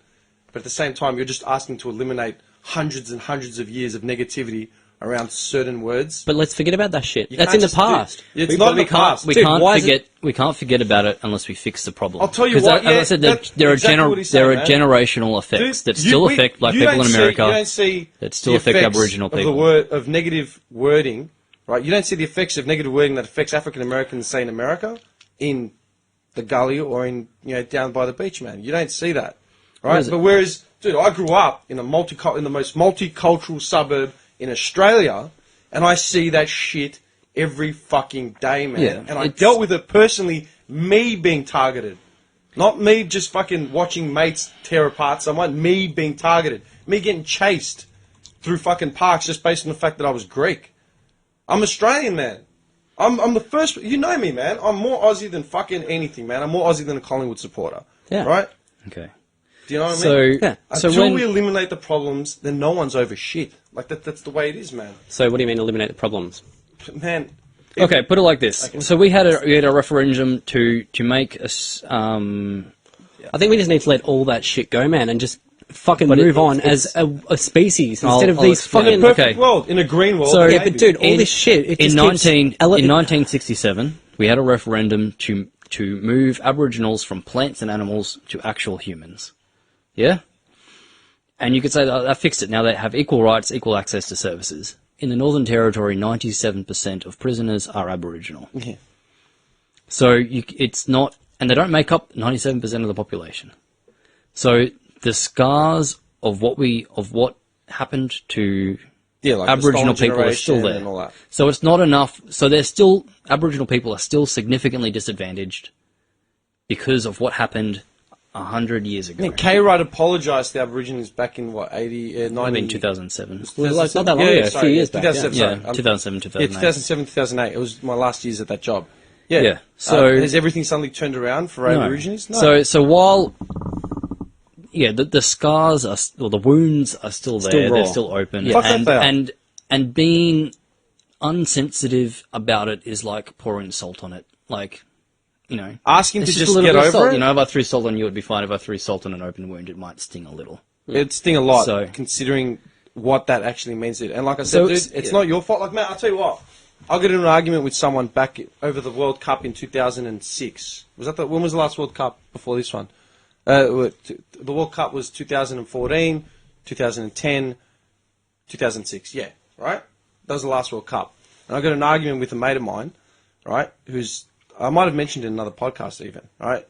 But at the same time, you're just asking to eliminate hundreds and hundreds of years of negativity around certain words. But let's forget about that shit. You That's can't in the just past. It's not in the past. We Dude, can't why is forget. We can't forget about it unless we fix the problem. I'll tell you 'Cause what, as I said, there are exactly what he's saying, there are man. generational effects Dude, that still affect black people in America. You don't see that still the affect effects Aboriginal of people. of negative wording, right? You don't see the effects of negative wording that affects African Americans, say in America, in the gully or in down by the beach, man. You don't see that, right? But whereas, dude, I grew up in the most multicultural suburb in Australia, and I see that shit every fucking day, man. Yeah, and I dealt with it personally, me being targeted. Not me just fucking watching mates tear apart someone, me being targeted. Me getting chased through fucking parks just based on the fact that I was Greek. I'm Australian, man. I'm the first, you know me, man. I'm more Aussie than fucking anything, man. I'm more Aussie than a Collingwood supporter. Yeah. Right? Okay. Do you know what I So, mean? Yeah. Until we eliminate the problems, then no one's over shit. Like, that's the way it is, man. So what do you mean eliminate the problems? Man. Okay, put it like this. So we had a referendum to make us. I think we just need to let all that shit go, man, and just fucking move on as a species instead of I'll these explain. fucking... In a perfect Okay. world, in a green world. So- Yeah, maybe. but dude, all this shit, it in just keeps 1967, we had a referendum to move Aboriginals from plants and animals to actual humans. Yeah? And you could say that fixed it. Now they have equal rights, equal access to services. In the Northern Territory, 97% of prisoners are Aboriginal. Yeah. So it's not, and they don't make up 97% of the population. So the scars of what happened to Yeah, like the Aboriginal stolen people are still generation there. and all that. So it's not enough. So Aboriginal people are still significantly disadvantaged because of what happened 100 years ago. I think K-Rod apologised to the Aborigines back in, what, 80, 90... I mean, 2007. Well, like, not that long ago, a few years back. 2007, Yeah, sorry. 2007, Yeah, 2008. 2007, 2008. It was my last years at that job. Yeah. Yeah, so- has everything suddenly turned around for Aborigines? No. So while the scars are, or the wounds are still there, Still raw. they're still open, Fuck that they are. and being unsensitive about it is like pouring salt on it. Like, Asking it's to just just a little get bit of over salt. it, If I threw salt on you, it'd be fine. If I threw salt on an open wound, it might sting a little. it'd sting a lot, So- considering what that actually means. And like I So said, dude, it's- it's not your fault. Like, man, I'll tell you what. I got in an argument with someone back over the World Cup in 2006. When was the last World Cup before this one? The World Cup was 2014, 2010, 2006. Yeah, right? That was the last World Cup. And I got in an argument with a mate of mine, right, I might have mentioned in another podcast even, right?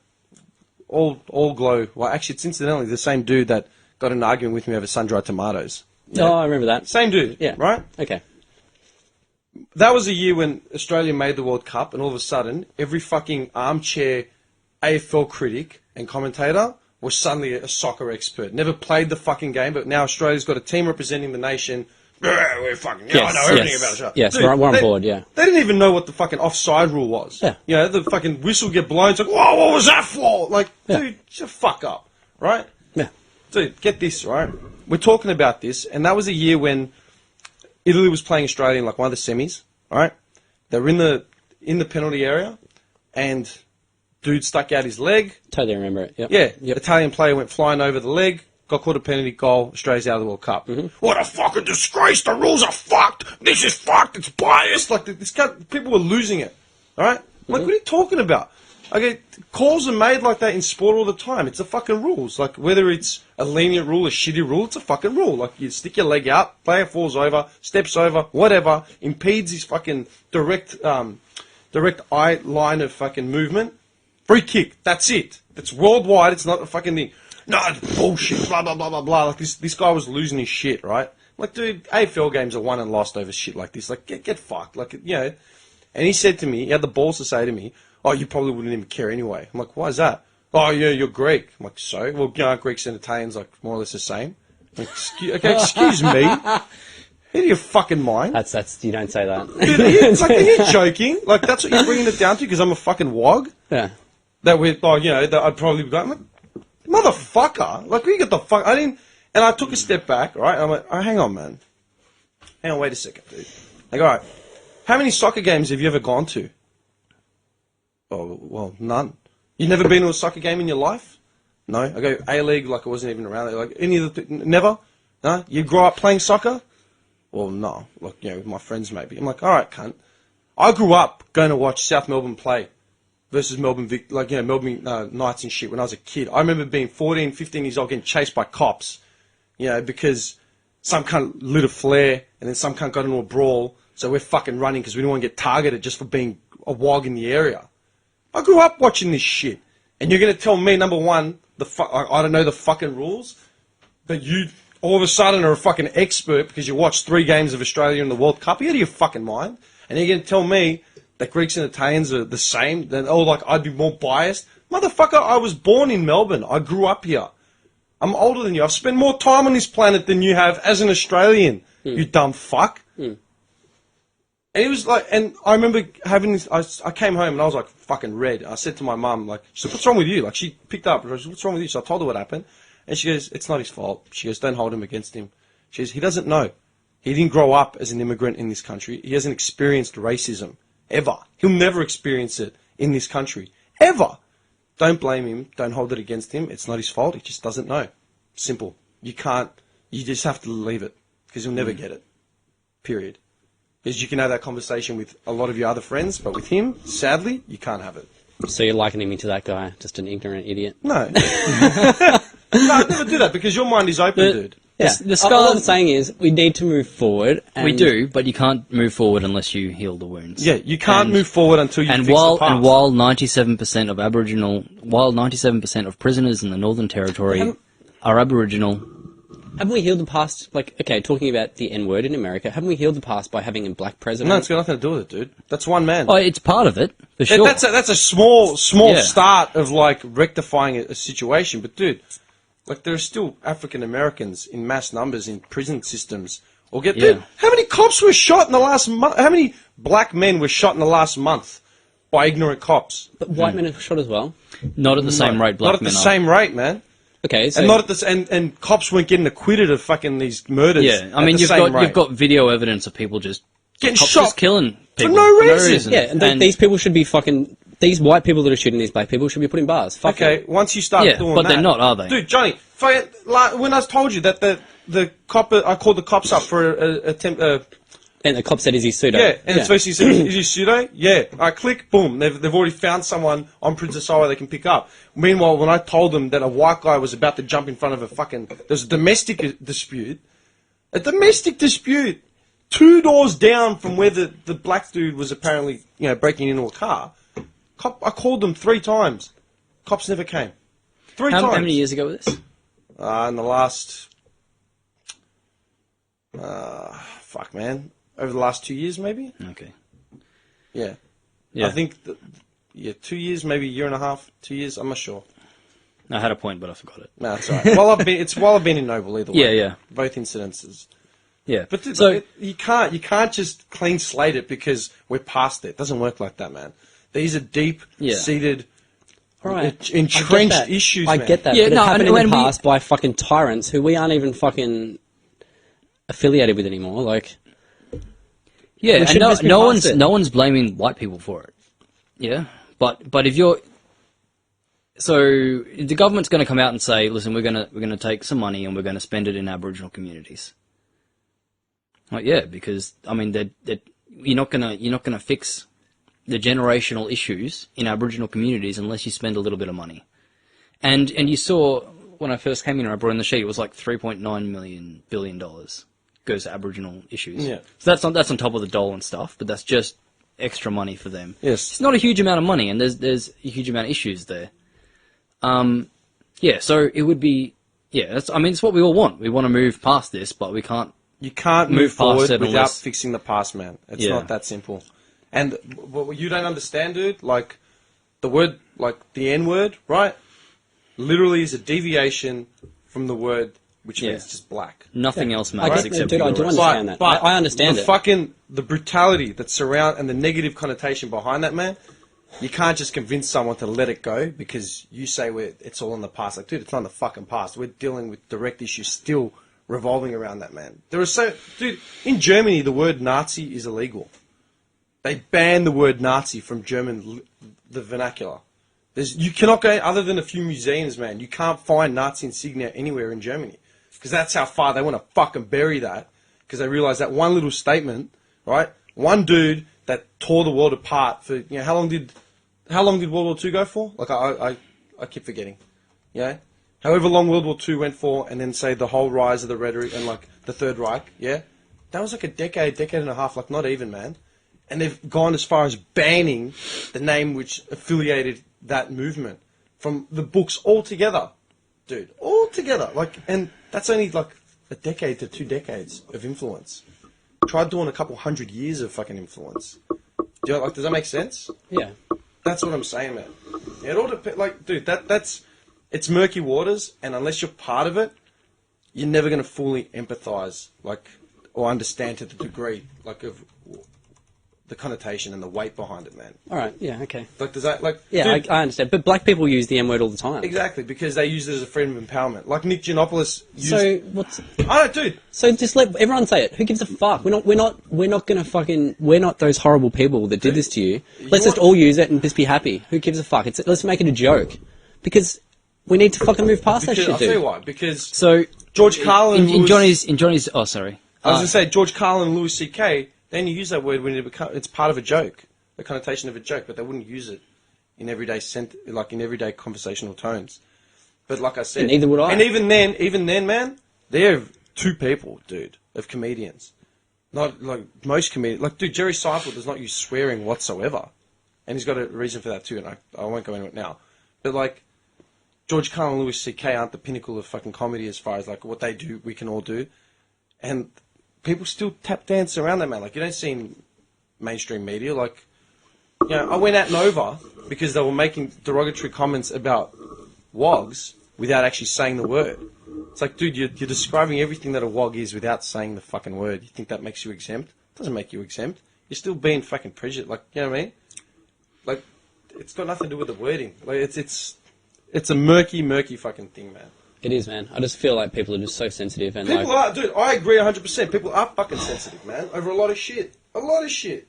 All glow. Well, actually, it's incidentally the same dude that got in an argument with me over sun-dried tomatoes. Oh, I remember that. Same dude, Yeah. right? Okay. That was a year when Australia made the World Cup, and all of a sudden, every fucking armchair AFL critic and commentator was suddenly a soccer expert. Never played the fucking game, but now Australia's got a team representing the nation. We're fucking, I know everything about Australia. Yes, Dude, we're on board, yeah. They didn't even know what the fucking offside rule was. Yeah. The fucking whistle get blown. It's like, whoa, what was that for? Like, Yeah. dude, shut the fuck up, right? Yeah. Dude, get this, right? We're talking about this, and that was a year when Italy was playing Australia in like one of the semis, right? They were in the penalty area, and dude stuck out his leg. Totally remember it. Yep. Yeah, Yep. Italian player went flying over the leg, got caught a penalty goal, Australia's out of the World Cup. What a fucking disgrace! The rules are fucked! This is fucked! It's biased! Like, people were losing it, alright? Like, what are you talking about? Okay, calls are made like that in sport all the time. It's the fucking rules. Like, whether it's a lenient rule, a shitty rule, it's a fucking rule. Like, you stick your leg out, player falls over, steps over, whatever, impedes his fucking direct eye line of fucking movement. Free kick. That's it. It's worldwide. It's not a fucking thing. No, it's bullshit. Blah, blah, blah, blah, blah. Like, this guy was losing his shit, right? Like, dude, AFL games are won and lost over shit like this. Like, get fucked. Like, And he said to me, he had the balls to say to me, oh, you probably wouldn't even care anyway. I'm like, why is that? Oh, yeah, you're Greek. I'm like, so? Well, Greeks and Italians, like, more or less the same. I'm like, excuse me? Out of your fucking mind? That's, you don't say that. Dude, are you joking? Like, that's what you're bringing it down to because I'm a fucking wog? Yeah. That I'd probably be going, like, motherfucker. Like, we get the fuck. And I took a step back, right? And I'm like, oh, hang on, man. Hang on, wait a second, dude. Like, all right, how many soccer games have you ever gone to? Oh, well, none. You've never been to a soccer game in your life? No. I go A-League, like I wasn't even around there. Like, any of the, never? No? You grew up playing soccer? Well, no. Like, you know, with my friends maybe. I'm like, all right, cunt. I grew up going to watch South Melbourne play versus Melbourne, Melbourne Knights and shit when I was a kid. I remember being 14, 15 years old getting chased by cops, you know, because some cunt lit a flare and then some cunt got into a brawl. So we're fucking running because we don't want to get targeted just for being a wog in the area. I grew up watching this shit. And you're going to tell me, number one, I don't know the fucking rules, but you all of a sudden are a fucking expert because you watched 3 games of Australia in the World Cup? Are you out of your fucking mind? And you're going to tell me that Greeks and Italians are the same? Then, like, I'd be more biased? Motherfucker, I was born in Melbourne. I grew up here. I'm older than you. I've spent more time on this planet than you have as an Australian, you dumb fuck. And it was like, and I remember having this, I came home and I was like fucking red. I said to my mum, like, she said, what's wrong with you? Like, she picked up, I said, what's wrong with you? So I told her what happened. And she goes, it's not his fault. She goes, don't hold him against him. She goes, he doesn't know. He didn't grow up as an immigrant in this country. He hasn't experienced racism, ever. He'll never experience it in this country, ever. Don't blame him. Don't hold it against him. It's not his fault. He just doesn't know. Simple. You just have to leave it because he'll never get it. Period. Because you can have that conversation with a lot of your other friends, but with him, sadly, you can't have it. So you're likening me to that guy, just an ignorant idiot? No. No, I'd never do that because your mind is open, dude. Yeah. The All I'm saying is we need to move forward. And we do, but you can't move forward unless you heal the wounds. Yeah, you can't move forward until you fix the past. And while 97% of while 97% of prisoners in the Northern Territory are Aboriginal. Haven't we healed the past? Like, okay, talking about the N-word in America, haven't we healed the past by having a black president? No, it's got nothing to do with it, dude. That's one man. Oh, it's part of it, for sure. That's a small start of, like, rectifying a situation. But, dude, like, there are still African Americans in mass numbers in prison systems. Dude, how many cops were shot in the last month? How many black men were shot in the last month by ignorant cops? But white men are shot as well? Not at the same rate black men are. Not at the same rate, man. Okay, so... And not at this, and cops weren't getting acquitted of fucking these murders. Yeah, I mean, you've got video evidence of people just getting cops shot just killing people for no reason. Yeah, and these people should be fucking... These white people that are shooting these black people should be put in bars. Fuck okay, them. once you start doing that... but they're not, are they? Dude, Johnny, when I told you that the cop... I called the cops up for an attempt... and the cop said, is he pseudo? Yeah, and it's basically said, is he pseudo? Yeah. I click, boom, they've already found someone on Princess Highway they can pick up. Meanwhile, when I told them that a white guy was about to jump in front of a fucking... There's a domestic dispute. A domestic dispute 2 doors down from where the black dude was apparently, breaking into a car. I called them 3 times. Cops never came. 3 times. How many years ago was this? In the last... fuck, man. Over the last 2 years, maybe? Okay. Yeah. Yeah. I think, 2 years, maybe a year and a half, 2 years, I'm not sure. I had a point, but I forgot it. No, that's all right. While I've been in Noble either way. Yeah, yeah. Both incidences. Yeah. But so you can't just clean slate it because we're past it. It doesn't work like that, man. These are deep-seated, entrenched issues, man. I get that, but it happened in the past by fucking tyrants who we aren't even fucking affiliated with anymore, like... Yeah, and no one's blaming white people for it. Yeah, but if you're... So the government's going to come out and say, listen, we're going to take some money and we're going to spend it in Aboriginal communities. Like, yeah, because I mean, you're not going to fix the generational issues in Aboriginal communities unless you spend a little bit of money. And you saw when I first came in, I brought in the sheet, it was like $3.9 billion goes to Aboriginal issues. Yeah. So that's on top of the dole and stuff, but that's just extra money for them. Yes. It's not a huge amount of money, and there's a huge amount of issues there. Yeah, so it would be, it's what we all want. We want to move past this, but we can't. You can't move forward without fixing the past, man. It's not that simple. And what you don't understand, dude, like the word, like the N-word, right? Literally is a deviation from the word which means just black. Nothing else matters except dude, I do understand that. I understand it. The brutality that surround and the negative connotation behind that, man. You can't just convince someone to let it go because you say it's all in the past. Like, dude, it's not in the fucking past. We're dealing with direct issues still revolving around that, man. Dude, in Germany, the word Nazi is illegal. They banned the word Nazi from German, the vernacular. You cannot go, other than a few museums, man, you can't find Nazi insignia anywhere in Germany. Because that's how far they want to fucking bury that. because they realised that one little statement, right? One dude that tore the world apart for, you know, how long did World War II go for? Like, I keep forgetting. Yeah? However long World War II went for, and then say the whole rise of the rhetoric and, like, the Third Reich, yeah? That was like a decade and a half, like, not even, man. And they've gone as far as banning the name which affiliated that movement from the books altogether. Dude, altogether. Like, and that's only, like, a decade to 2 decades of influence. Try doing a couple 100 years of fucking influence. Does that make sense? Yeah. That's what I'm saying, man. It all depends. Like, dude, it's murky waters, and unless you're part of it, you're never going to fully empathise, like, or understand to the degree, like, of the connotation and the weight behind it, man. All right. Yeah. Okay. Like, does that, like... Yeah, dude, I understand. But black people use the N word all the time. exactly, because they use it as a freedom of empowerment. Like Nick Giannopoulos used... So what's? I don't, dude. So just let everyone say it. Who gives a fuck? We're not gonna fucking. We're not those horrible people that did this to you. Let's just all use it and just be happy. Who gives a fuck? Let's make it a joke, because we need to fucking move past that shit, I'll dude. tell you why. Because So George Carlin in Lewis- Johnny's. Oh, sorry. I was going to say, George Carlin and Louis C.K., they only use that word when it's part of a joke, a connotation of a joke, but they wouldn't use it in everyday in everyday conversational tones. But like I said... And neither would I. And even then, man, they're 2 people, dude, of comedians. Not like most comedians. Like, dude, Jerry Seinfeld does not use swearing whatsoever. And he's got a reason for that too, and I won't go into it now. But like, George Carlin and Louis C.K. aren't the pinnacle of fucking comedy as far as like what they do, we can all do. And people still tap dance around that, man. Like, you don't see in mainstream media. Like, you know, I went at Nova because they were making derogatory comments about wogs without actually saying the word. It's like, dude, you're describing everything that a wog is without saying the fucking word. You think that makes you exempt? It doesn't make you exempt. You're still being fucking prejudiced. Like, you know what I mean? Like, it's got nothing to do with the wording. Like, it's a murky fucking thing, man. It is, man. I just feel like people are just so sensitive and People like. are, dude, I agree 100%. People are fucking sensitive, man, over a lot of shit. A lot of shit.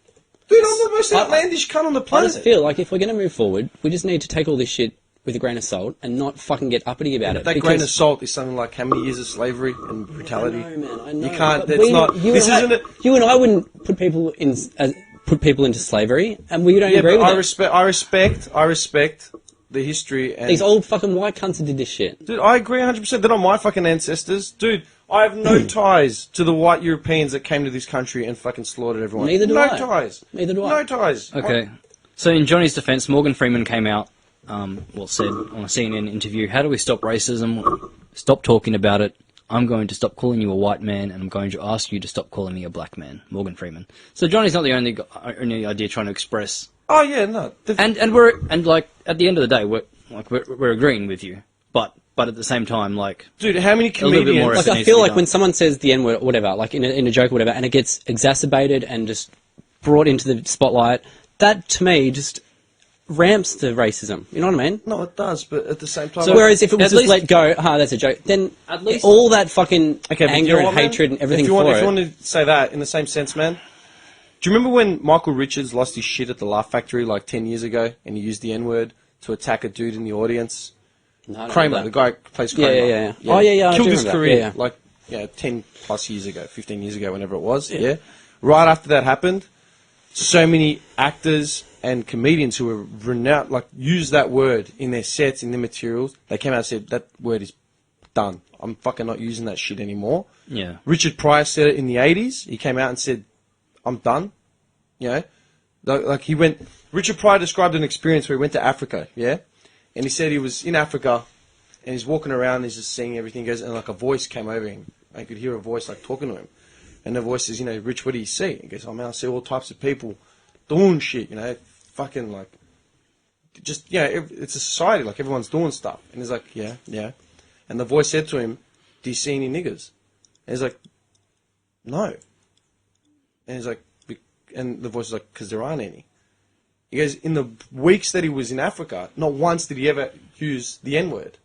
Dude, I'm the most outlandish cunt on the I planet. just feel like if we're going to move forward, we just need to take all this shit with a grain of salt and not fucking get uppity about it. That grain of salt is something like how many years of slavery and brutality? I know, man. I know. You can't. But It's not. This and I- isn't it. You and I wouldn't put people into slavery, and we don't Yeah, agree but with that. I respect the history and These old fucking white cunts that did this shit. Dude, I agree 100%. They're not my fucking ancestors. Dude, I have no ties to the white Europeans that came to this country and fucking slaughtered everyone. Neither do no I. ties. Neither do I. No ties. Okay. So in Johnny's defense, Morgan Freeman came out, said on a CNN interview, "How do we stop racism? Stop talking about it. I'm going to stop calling you a white man, and I'm going to ask you to stop calling me a black man." Morgan Freeman. So Johnny's not the only idea trying to express. Oh yeah, no. And we're like at the end of the day, we're agreeing with you, but at the same time, like, Dude, how many little bit more comedians? effort Like, I needs to feel be like done. when someone says the N-word or whatever, like in a joke or whatever, and it gets exacerbated and just brought into the spotlight, that to me just ramps the racism. You know what I mean? No, it does, but at the same time. So whereas if it was at just least- let go, that's a joke, then At least- all that fucking Okay, but you anger know and what, man? hatred and everything if you want, for if it. you want to say that in the same sense, man, do you remember when Michael Richards lost his shit at the Laugh Factory like 10 years ago and he used the N-word to attack a dude in the audience? No, I don't Kramer, know the that. guy who plays Yeah, Kramer. yeah. Oh, yeah, I Killed do his remember that. career Yeah, yeah. like 10 plus years ago, 15 years ago, whenever it was. Yeah. Right after that happened, so many actors and comedians who were renowned, like, used that word in their sets, in their materials. They came out and said, that word is done. I'm fucking not using that shit anymore. Yeah. Richard Pryor said it in the 80s. He came out and said, I'm done. You know? Like Richard Pryor described an experience where he went to Africa, yeah? And he said he was in Africa and he's walking around, he's just seeing everything, goes, and like a voice came over him. I could hear a voice like talking to him. And the voice says, Rich, what do you see? He goes, oh man, I see all types of people doing shit, fucking like, just, it's a society, like everyone's doing stuff. And he's like, yeah. And the voice said to him, do you see any niggers? And he's like, no. And he's like, and the voice was like, because there aren't any. He goes, in the weeks that he was in Africa, not once did he ever use the N-word.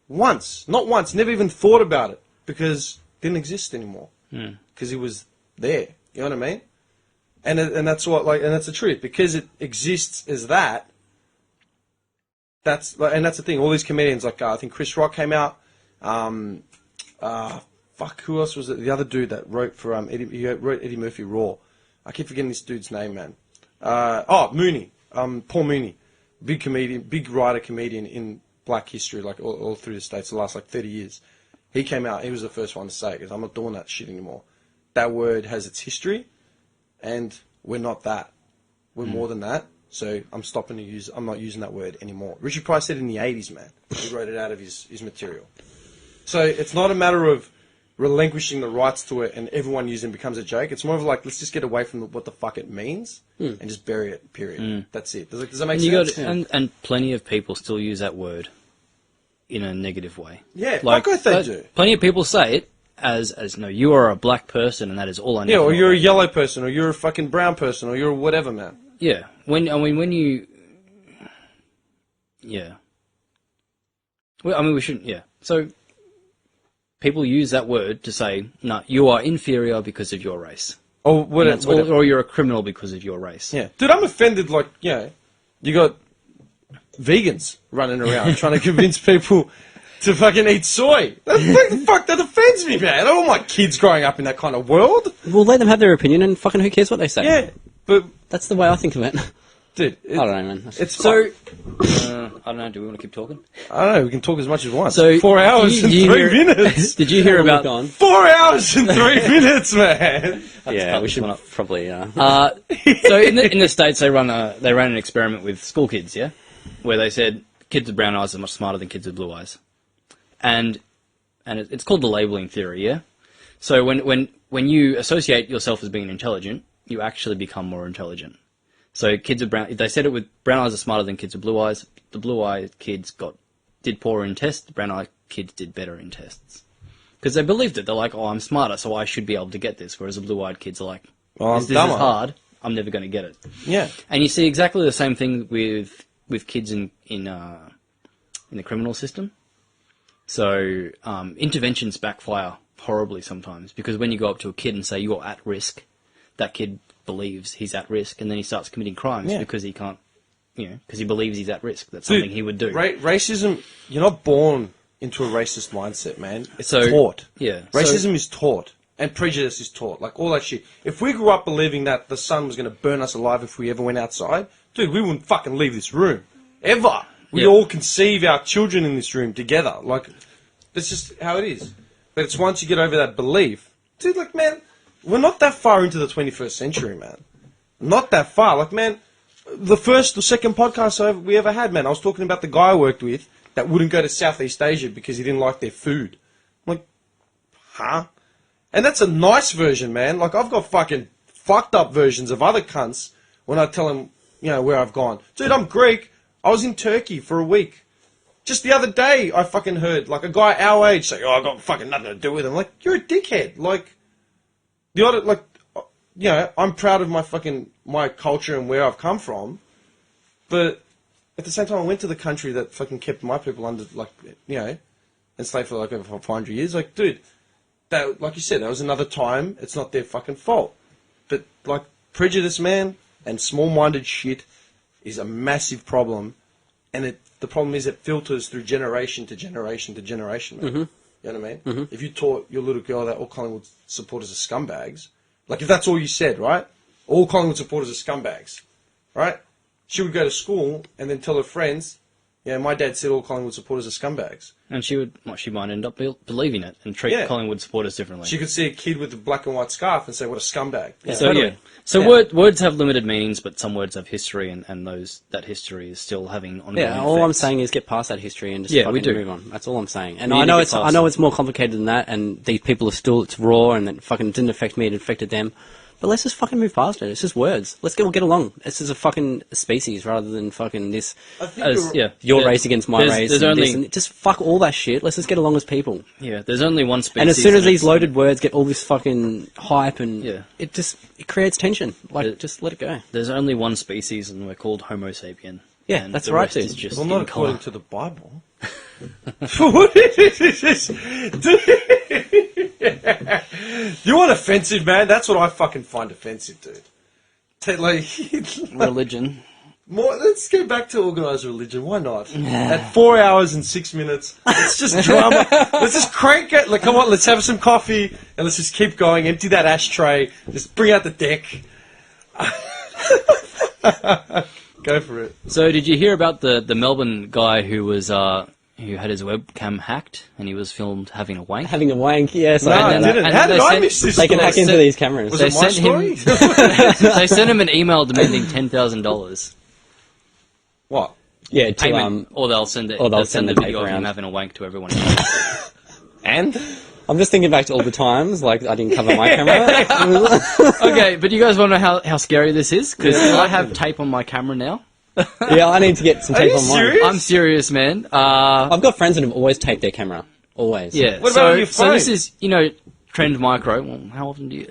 Once. Not once. Never even thought about it. Because it didn't exist anymore. Because he was there. You know what I mean? And that's what, like, and that's the truth. Because it exists as that, and that's the thing. All these comedians, like, I think Chris Rock came out, fuck, who else was it? The other dude that wrote for he wrote Eddie Murphy Raw. I keep forgetting this dude's name, man. Mooney. Paul Mooney, big comedian, big writer, comedian in Black history, like all through the States, the last like 30 years. He came out. He was the first one to say it, because I'm not doing that shit anymore. That word has its history, and we're not that. We're more than that. So I'm stopping to use. I'm not using that word anymore. Richard Price said it in the 80s, man. He wrote it out of his material. So it's not a matter of relinquishing the rights to it and everyone using it becomes a joke. It's more of like, let's just get away from what the fuck it means and just bury it, period. That's it. Does that make sense? And plenty of people still use that word in a negative way. Yeah, like they do. Plenty of people say it as no, you are a black person and that is all I need to know. Yeah, or you're a yellow person, or you're a fucking brown person, or you're whatever, man. Yeah. When you... Yeah. Well, I mean, we shouldn't... Yeah. So... People use that word to say, no, you are inferior because of your race. Or whatever. Or you're a criminal because of your race. Yeah. Dude, I'm offended, like, you got vegans running around trying to convince people to fucking eat soy. That offends me, man. I don't want my kids growing up in that kind of world. We'll let them have their opinion and fucking who cares what they say. Yeah, but... That's the way I think of it. Dude, I don't know, man. It's so... I don't know, do we want to keep talking? I don't know, we can talk as much as we want. So 4 hours and 3 minutes. Did you hear about... 4 hours and 3 minutes, man. Yeah, we should probably... So in the States, they ran an experiment with school kids, yeah? Where they said kids with brown eyes are much smarter than kids with blue eyes. And it's called the labeling theory, yeah? So when you associate yourself as being intelligent, you actually become more intelligent. So kids with they said it with brown eyes are smarter than kids with blue eyes. The blue-eyed kids did poorer in tests. The brown-eyed kids did better in tests. Because they believed it. They're like, oh, I'm smarter, so I should be able to get this. Whereas the blue-eyed kids are like, this is hard. I'm never going to get it. Yeah. And you see exactly the same thing with kids in the criminal system. So interventions backfire horribly sometimes, because when you go up to a kid and say you're at risk, that kid believes he's at risk, and then he starts committing crimes because he can't, because he believes he's at risk. That's something he would do. Racism, you're not born into a racist mindset, man. It's taught. Yeah. Racism is taught, and prejudice is taught. Like, all that shit. If we grew up believing that the sun was going to burn us alive if we ever went outside, dude, we wouldn't fucking leave this room. Ever. We all conceive our children in this room together. Like, that's just how it is. But it's once you get over that belief, dude, like, man, we're not that far into the 21st century, man. Not that far. Like, man, the second podcast we ever had, man, I was talking about the guy I worked with that wouldn't go to Southeast Asia because he didn't like their food. I'm like, huh? And that's a nice version, man. Like, I've got fucking fucked up versions of other cunts when I tell them, where I've gone. Dude, I'm Greek. I was in Turkey for a week. Just the other day, I fucking heard, like, a guy our age say, I got fucking nothing to do with him. Like, you're a dickhead. Like, I'm proud of my culture and where I've come from, but at the same time, I went to the country that fucking kept my people under, enslaved for like over 500 years. Like, dude, that, like you said, that was another time. It's not their fucking fault. But, like, prejudice, man, and small-minded shit is a massive problem, and the problem is it filters through generation to generation to generation, man. Mm-hmm. You know what I mean? Mm-hmm. If you taught your little girl that all Collingwood supporters are scumbags, like, if that's all you said, right? All Collingwood supporters are scumbags, right? She would go to school and then tell her friends, my dad said all Collingwood supporters are scumbags. And she might end up believing it and treat Collingwood supporters differently. She could see a kid with a black and white scarf and say, what a scumbag. Yeah. So words have limited meanings, but some words have history, and that history is still having ongoing effects. All I'm saying is get past that history and just move on. That's all I'm saying. And I know it's more complicated than that, and these people it's raw, and it fucking didn't affect me, it affected them. But let's just fucking move past it. It's just words. Let's get along. This is a fucking species rather than fucking this. Your race against my race. Just fuck all that shit. Let's just get along as people. Yeah, there's only one species. And as soon as these loaded words get all this fucking hype and it creates tension. Like, just let it go. There's only one species, and we're called Homo sapien. Yeah, and that's right, dude. Well, not according to the Bible. What is this? You want offensive, man? That's what I fucking find offensive, dude. Religion. Let's go back to organised religion. Why not? At 4 hours and 6 minutes, let's just drama. Let's just crank it. Like, come on, let's have some coffee and let's just keep going. Empty that ashtray. Just bring out the deck. Go for it. So, did you hear about the Melbourne guy who had his webcam hacked and he was filmed having a wank? Having a wank, yes. No, I didn't. How did I miss this? They can hack into these cameras. Was it my story? They sent him an email demanding $10,000. What? Yeah, to, Payment, or they'll send it. or they'll send send the the video paper of him around. having a wank to everyone else. And? I'm just thinking back to all the times, like, I didn't cover my camera. Okay, but you guys want to know how scary this is? Because I have tape on my camera now. Yeah, I need to get some Are tape you on mine. serious? I'm serious, man. I've got friends that have always taped their camera. Always. Yeah. What about on your So this phone? is, Trend Micro. Well, how often do you...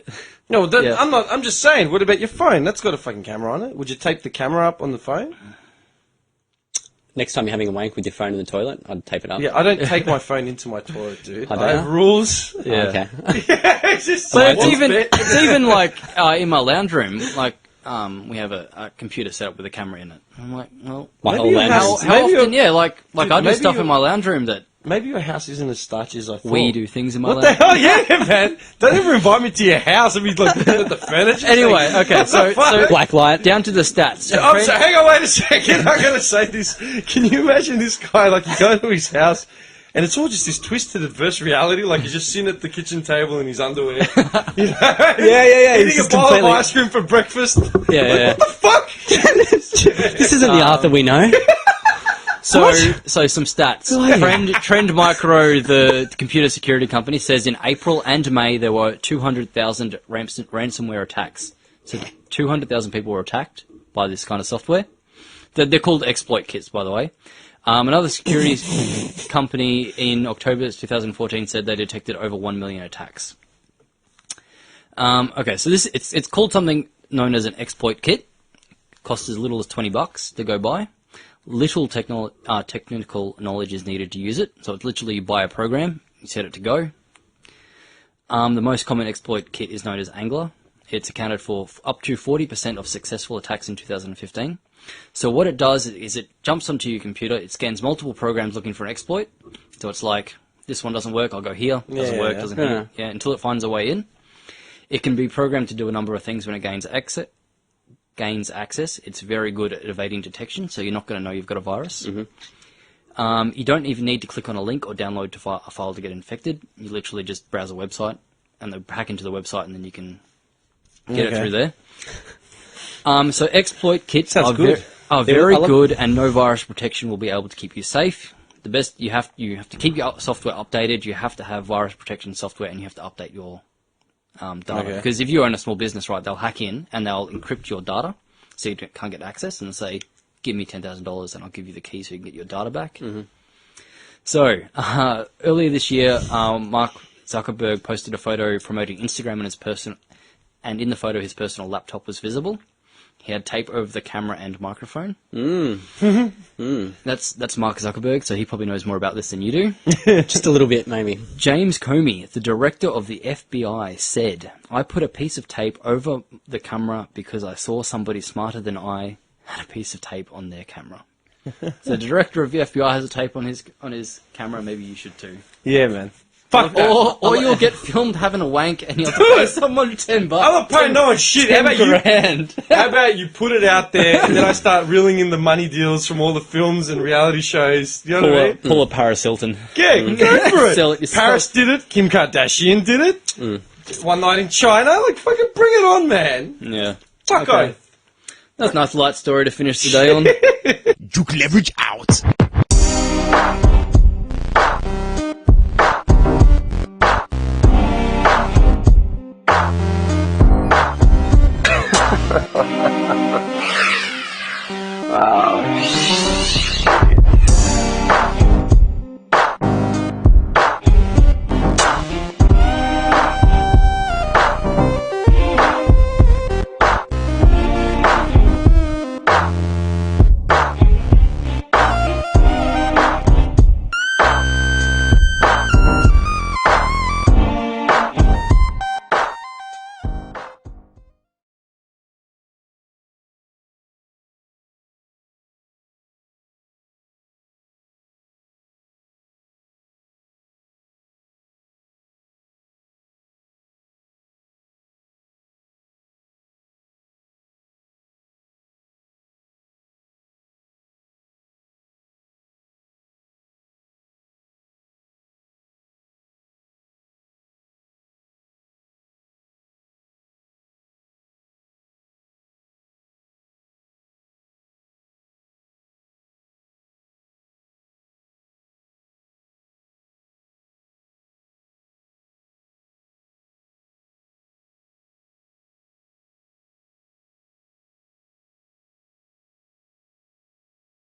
No, Yeah. I'm just saying, what about your phone? That's got a fucking camera on it. Would you tape the camera up on the phone? Next time you're having a wank with your phone in the toilet, I'd tape it up. Yeah, I don't take my phone into my toilet, dude. I don't I have know. rules. Yeah. Okay. It's just But so it's even like in my lounge room, like we have a computer set up with a camera in it. I'm like, well, My Maybe whole you lounge. have- how Maybe often? you're- Yeah, like Dude, I do maybe stuff in you're- my lounge room that maybe your house isn't as starchy as I thought. we do things in my What the lounge. hell? Yeah, man. Don't ever invite me to your house and be like looking at the furniture. Anyway, okay, What so the fuck? Black light. down to the stats. I'm sorry, hang on, wait a second. I'm going to say this. Can you imagine this guy, like, you go to his house, and it's all just this twisted adverse reality, like he's just sitting at the kitchen table in his underwear. You know? Yeah. Eating a bowl of ice cream for breakfast. Yeah, Like, yeah. what the fuck? This isn't the art that we know. So some stats. Trend Micro, the computer security company, says in April and May there were 200,000 ransomware attacks. So 200,000 people were attacked by this kind of software. They're called exploit kits, by the way. Another security company in October 2014 said they detected over 1 million attacks. Okay, so it's called something known as an exploit kit. Costs as little as $20 to go buy. Little technical knowledge is needed to use it. So it's literally you buy a program, you set it to go. The most common exploit kit is known as Angler. It's accounted for up to 40% of successful attacks in 2015. So what it does is it jumps onto your computer, it scans multiple programs looking for an exploit. So it's like, this one doesn't work, I'll go here. Doesn't work, doesn't here. Yeah, until it finds a way in. It can be programmed to do a number of things when it gains access. It's very good at evading detection, so you're not going to know you've got a virus. Mm-hmm. You don't even need to click on a link or download a file to get infected. You literally just browse a website, and they hack into the website, and then you can get it through there. So exploit kits are very good, and no virus protection will be able to keep you safe. The best you have to keep your software updated. You have to have virus protection software, and you have to update your data. Because if you own a small business, right, they'll hack in and they'll encrypt your data so you can't get access and say, give me $10,000 and I'll give you the key so you can get your data back. Mm-hmm. So, earlier this year, Mark Zuckerberg posted a photo promoting Instagram and in the photo his personal laptop was visible. He had tape over the camera and microphone. That's Mark Zuckerberg, so he probably knows more about this than you do. Just a little bit, maybe. James Comey, the director of the FBI, said, I put a piece of tape over the camera because I saw somebody smarter than I had a piece of tape on their camera. So the director of the FBI has a tape on his camera, maybe you should too. Yeah, man. Fuck that. Or you'll get filmed having a wank and you'll have to pay someone $10. I'm not paying no one shit. How about $10,000. How about you put it out there and then I start reeling in the money deals from all the films and reality shows? You know what I mean? Pull a Paris Hilton. Yeah, go for it. Sell it yourself. Paris did it. Kim Kardashian did it. One night in China. Like, fucking bring it on, man. Yeah. Fuck Okay. off. That's a nice light story to finish the day on. Juke leverage out.